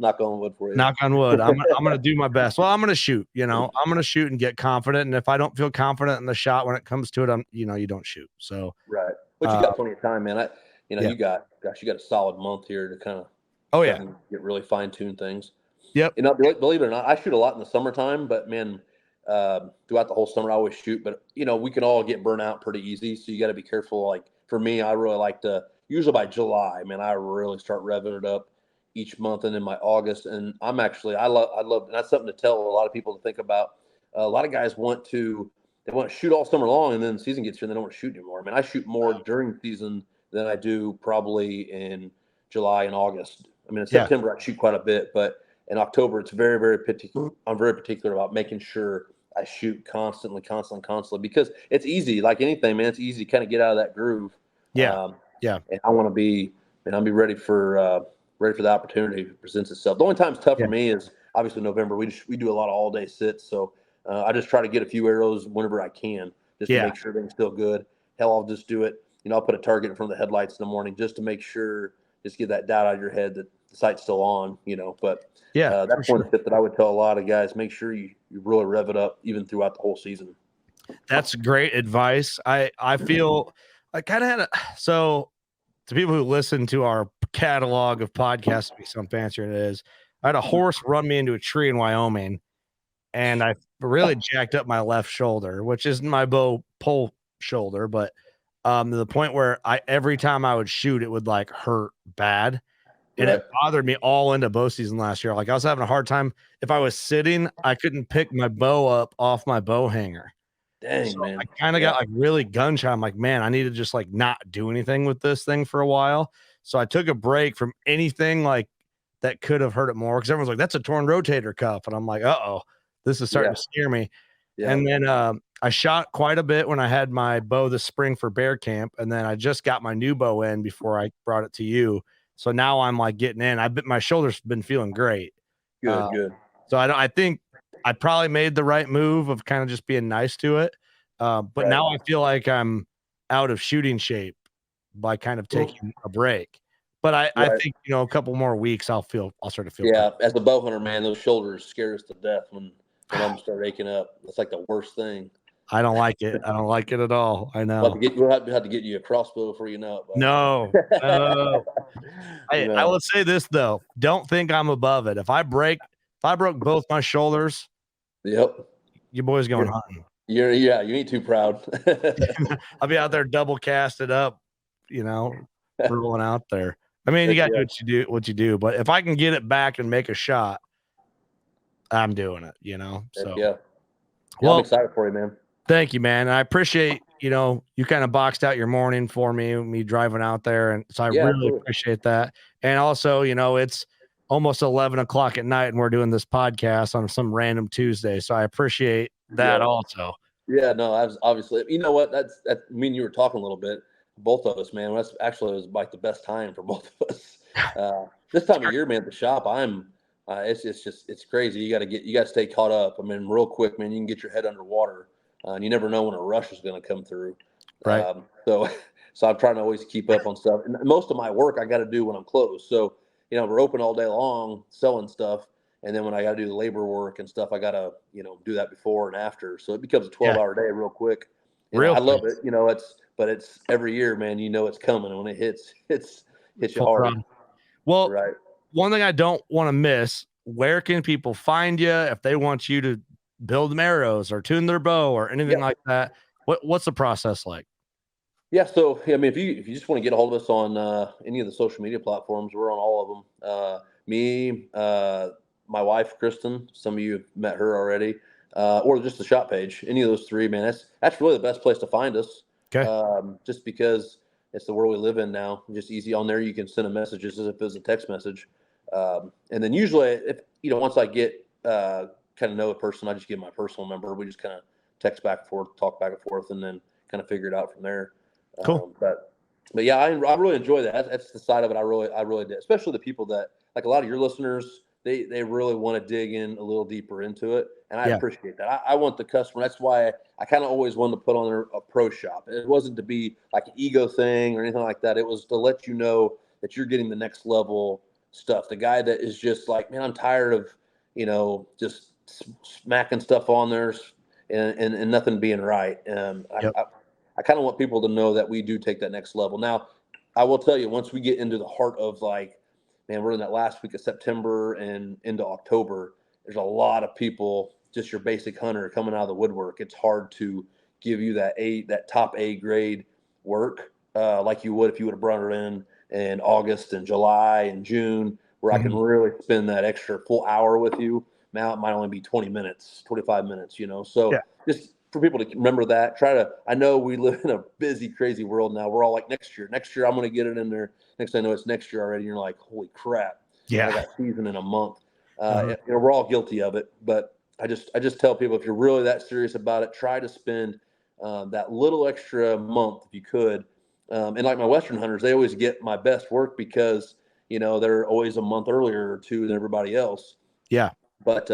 knock on wood for you. Knock on wood. I'm gonna do my best. Well, I'm gonna shoot. I'm gonna shoot and get confident. And if I don't feel confident in the shot when it comes to it, you don't shoot. So right. But you got plenty of time, man. You got a solid month here to kind of get really fine tuned things. Yep. Believe it or not, I shoot a lot in the summertime, but man, throughout the whole summer I always shoot. But we can all get burnt out pretty easy, so you got to be careful. Like for me, I really like to usually by July, man, I really start revving it up each month, and in my August. And I love, and that's something to tell a lot of people to think about. A lot of guys want to shoot all summer long, and then the season gets here and they don't want to shoot anymore. I mean, I shoot more during the season than I do probably in July and August. I mean, in September I shoot quite a bit, but in October it's very, very particular. I'm very particular about making sure I shoot constantly, because it's easy. Like anything, man, it's easy to kind of get out of that groove. Yeah. And I want to be, and I'll be ready for the opportunity that presents itself. The only time it's tough for me is obviously November. We do a lot of all day sits, so I just try to get a few arrows whenever I can, just to make sure things feel good. Hell, I'll just do it. I'll put a target in front of the headlights in the morning just to make sure, just get that doubt out of your head that the sight's still on. But that's one tip that I would tell a lot of guys: make sure you really rev it up even throughout the whole season. That's great advice. I feel I kind of had to people who listen to our catalog of podcasts to be some fancier than it is. I had a horse run me into a tree in Wyoming, and I really jacked up my left shoulder, which isn't my bow pole shoulder, but to the point where every time I would shoot, it would like hurt bad. And it bothered me all into bow season last year. Like I was having a hard time. If I was sitting, I couldn't pick my bow up off my bow hanger. Dang, So man. I kind of got like really gun shy. I'm like, man, I need to just like not do anything with this thing for a while. So I took a break from anything like that could have hurt it more, because everyone's like, that's a torn rotator cuff. And I'm like, uh-oh, this is starting to scare me. And then I shot quite a bit when I had my bow this spring for bear camp. And then I just got my new bow in before I brought it to you. So now I'm like getting in. My shoulder's been feeling great. Good. So I think I probably made the right move of kind of just being nice to it. But now I feel like I'm out of shooting shape by kind of taking a break. But I think, a couple more weeks, I'll start to feel. Yeah. As a bow hunter, man, those shoulders scare us to death when them start aching up. It's like the worst thing. I don't like it. I don't like it at all. I know. We'll have to get you a crossbow before you know it. Buddy. No. I will say this though. Don't think I'm above it. If I broke both my shoulders, your boy's going hunting. You ain't too proud. I'll be out there double casted up, rolling out there. I mean, you got to do what you do. But if I can get it back and make a shot, I'm doing it. So well, I'm excited for you, man. Thank you, man. I appreciate, you kind of boxed out your morning for me driving out there. And so I really appreciate that. And also, it's almost 11 o'clock at night and we're doing this podcast on some random Tuesday. So I appreciate that also. Yeah, no, I was obviously, you know what, that me and you were talking a little bit, both of us, man. That's actually, it was like the best time for both of us. This time of year, man, at the shop, it's crazy. You got to stay caught up. I mean, real quick, man, you can get your head underwater. And you never know when a rush is going to come through. Right. So I'm trying to always keep up on stuff. And most of my work I got to do when I'm closed. So, we're open all day long selling stuff. And then when I got to do the labor work and stuff, I got to, do that before and after. So it becomes a 12-hour day real quick. I love it. It's every year, man, it's coming. And when it hits you hard. Well, one thing I don't want to miss, where can people find you if they want you to build them arrows or tune their bow or anything like that? What's the process like? Yeah. So, I mean, if you just want to get a hold of us on any of the social media platforms, we're on all of them. Me, my wife, Kristen, some of you have met her already, or just the shop page, any of those three, man, that's really the best place to find us. Okay. Just because it's the world we live in now, just easy on there. You can send a messages as if it's a text message. And then usually if, once I get, kind of know a person, I just give my personal number. We just kind of text back and forth, talk back and forth, and then kind of figure it out from there. Cool. But yeah, I really enjoy that. That's the side of it I really did, especially the people that, like a lot of your listeners, they really want to dig in a little deeper into it. And I appreciate that. I want the customer. That's why I kind of always wanted to put on a pro shop. It wasn't to be like an ego thing or anything like that. It was to let you know that you're getting the next level stuff. The guy that is just like, man, I'm tired of, just smacking stuff on there and nothing being right. I kind of want people to know that we do take that next level. Now, I will tell you, once we get into the heart of like, man, we're in that last week of September and into October, there's a lot of people, just your basic hunter coming out of the woodwork. It's hard to give you that top A grade work like you would if you would have brought it in August and July and June, where I can really spend that extra full hour with you. Now it might only be 20 minutes, 25 minutes, So just for people to remember that, I know we live in a busy, crazy world now. We're all like, next year, I'm going to get it in there. Next thing I know, it's next year already. And you're like, holy crap. Yeah. I got season in a month. We're all guilty of it. But I just tell people, if you're really that serious about it, try to spend that little extra month if you could. And like my Western hunters, they always get my best work because, they're always a month earlier or two than everybody else. Yeah. But,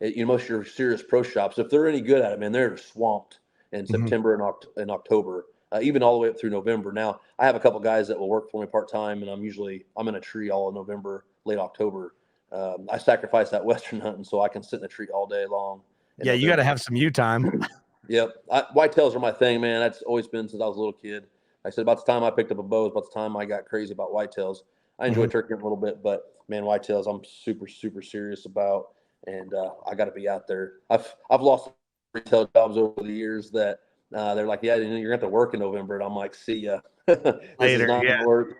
most of your serious pro shops, if they're any good at it, man, they're swamped in September and October, even all the way up through November. Now, I have a couple guys that will work for me part-time, and I'm in a tree all of November, late October. I sacrifice that Western hunting so I can sit in the tree all day long. Yeah, you got to have some you time. Yep. Whitetails are my thing, man. That's always been since I was a little kid. I said about the time I picked up a bow, about the time I got crazy about whitetails. I enjoy turkey hunting a little bit, but man, whitetails I'm super super serious about, and I got to be out there. I've lost retail jobs over the years that they're like, yeah, you're gonna have to work in November, and I'm like, see ya. This Later, is not yeah. gonna work.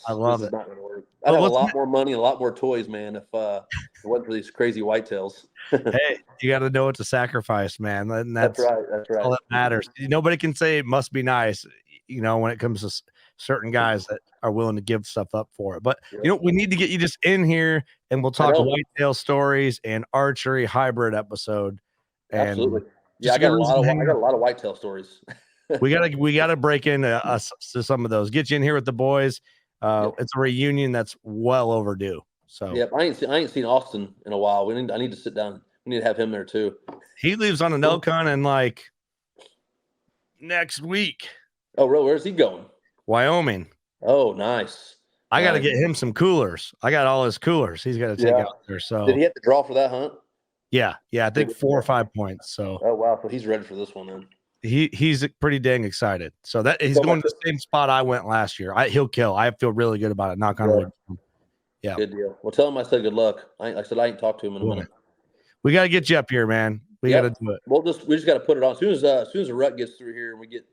I love This it. is not gonna work. I'd But have a what's lot more money and a lot more toys, man, if it wasn't for these crazy whitetails. hey, you got to know what to sacrifice, man. And That's right. That's right. all that matters. Nobody can say it must be nice, when it comes to certain guys that are willing to give stuff up for it. But Yep. we need to get you just in here, and we'll talk whitetail stories and archery hybrid episode. And Absolutely. Yeah, just I a good got a reason to lot of hang out. whitetail stories. We gotta break in us to some of those. Get you in here with the boys. Yep. It's a reunion that's well overdue. So Yep, I ain't seen Austin in a while. I need to sit down. We need to have him there too. he leaves on an elk hunt in like next week. Oh, really? Where's he going? Wyoming. Oh, nice. I got to get him some coolers. I got all his coolers. He's got to take out there. So did he have to draw for that hunt? Yeah. I think 4 or 5 points. So oh wow, so he's ready for this one then. He's pretty dang excited. So that he's going to the same spot I went last year. He'll kill. I feel really good about it. Knock on wood. Yeah. Good deal. Well, tell him I said good luck. I said I ain't talked to him in a minute. We got to get you up here, man. We got to do it. We just got to put it on. As soon as the rut gets through here and we get,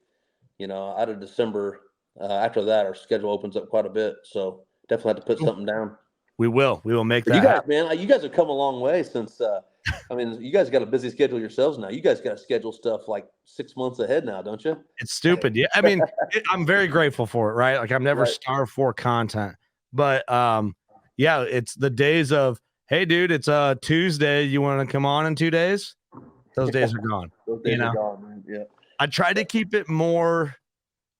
out of December, after that, our schedule opens up quite a bit. So definitely have to put something down. We will make that. You guys, man, you guys have come a long way since, you guys got a busy schedule yourselves now. You guys got to schedule stuff like 6 months ahead now, don't you? It's stupid. Yeah. I'm very grateful for it. Right. Like I'm never starved for content, but, it's the days of, hey dude, it's Tuesday. You want to come on in 2 days? Those days are gone. Those days are gone, man. Yeah. I try to keep it more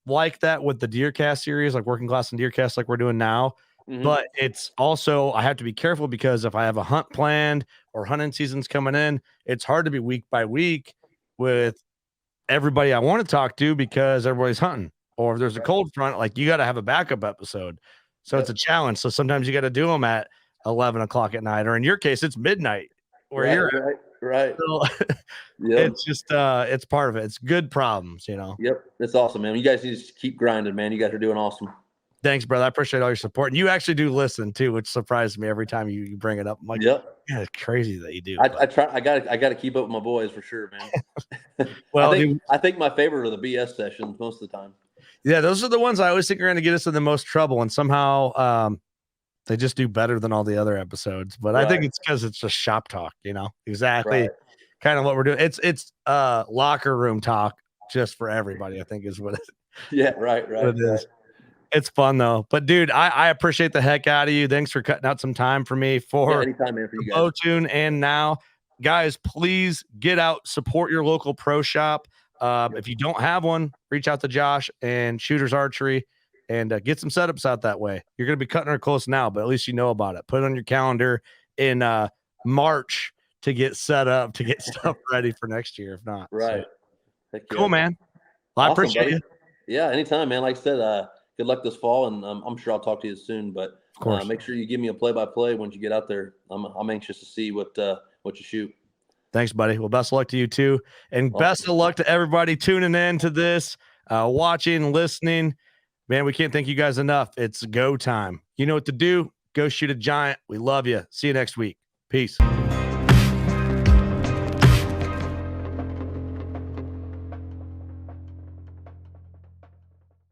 like that with the DeerCast series, like Working Class and DeerCast, like we're doing now. Mm-hmm. But it's also, I have to be careful because if I have a hunt planned or hunting season's coming in, it's hard to be week by week with everybody I want to talk to because everybody's hunting. Or if there's a cold front, like you got to have a backup episode. So it's a challenge. So sometimes you got to do them at 11 o'clock at night, or in your case, it's midnight where you're at. Right. So, it's just, it's part of it. It's good problems, Yep. It's awesome, man. You guys need to keep grinding, man. You guys are doing awesome. Thanks, brother. I appreciate all your support. And you actually do listen too, which surprises me every time you bring it up. I'm like, yeah, it's crazy that you do. I try. I got to keep up with my boys for sure, man. Well, I think my favorite are the BS sessions most of the time. Yeah, those are the ones I always think are going to get us in the most trouble, and somehow they just do better than all the other episodes. But I think it's because it's just shop talk, exactly kind of what we're doing. It's locker room talk just for everybody, I think is what it is. Yeah, right. What it is. It's fun though. But dude, I appreciate the heck out of you. Thanks for cutting out some time for me for anytime, man, for you guys. Bow Tune. And now, guys, please get out, support your local pro shop. If you don't have one, reach out to Josh and Shooters Archery and get some setups out that way. You're going to be cutting her close now, but at least you know about it. Put it on your calendar in March to get set up, to get stuff ready for next year, if not. Right. So, cool, man. Well, I appreciate you. Yeah, anytime, man. Like I said, good luck this fall, and I'm sure I'll talk to you soon. But of course, make sure you give me a play-by-play once you get out there. I'm anxious to see what you shoot. Thanks, buddy. Well, best of luck to you too, and best of luck to everybody tuning in to this, watching, listening. Man, we can't thank you guys enough. It's go time. You know what to do. Go shoot a giant. We love you. See you next week. Peace.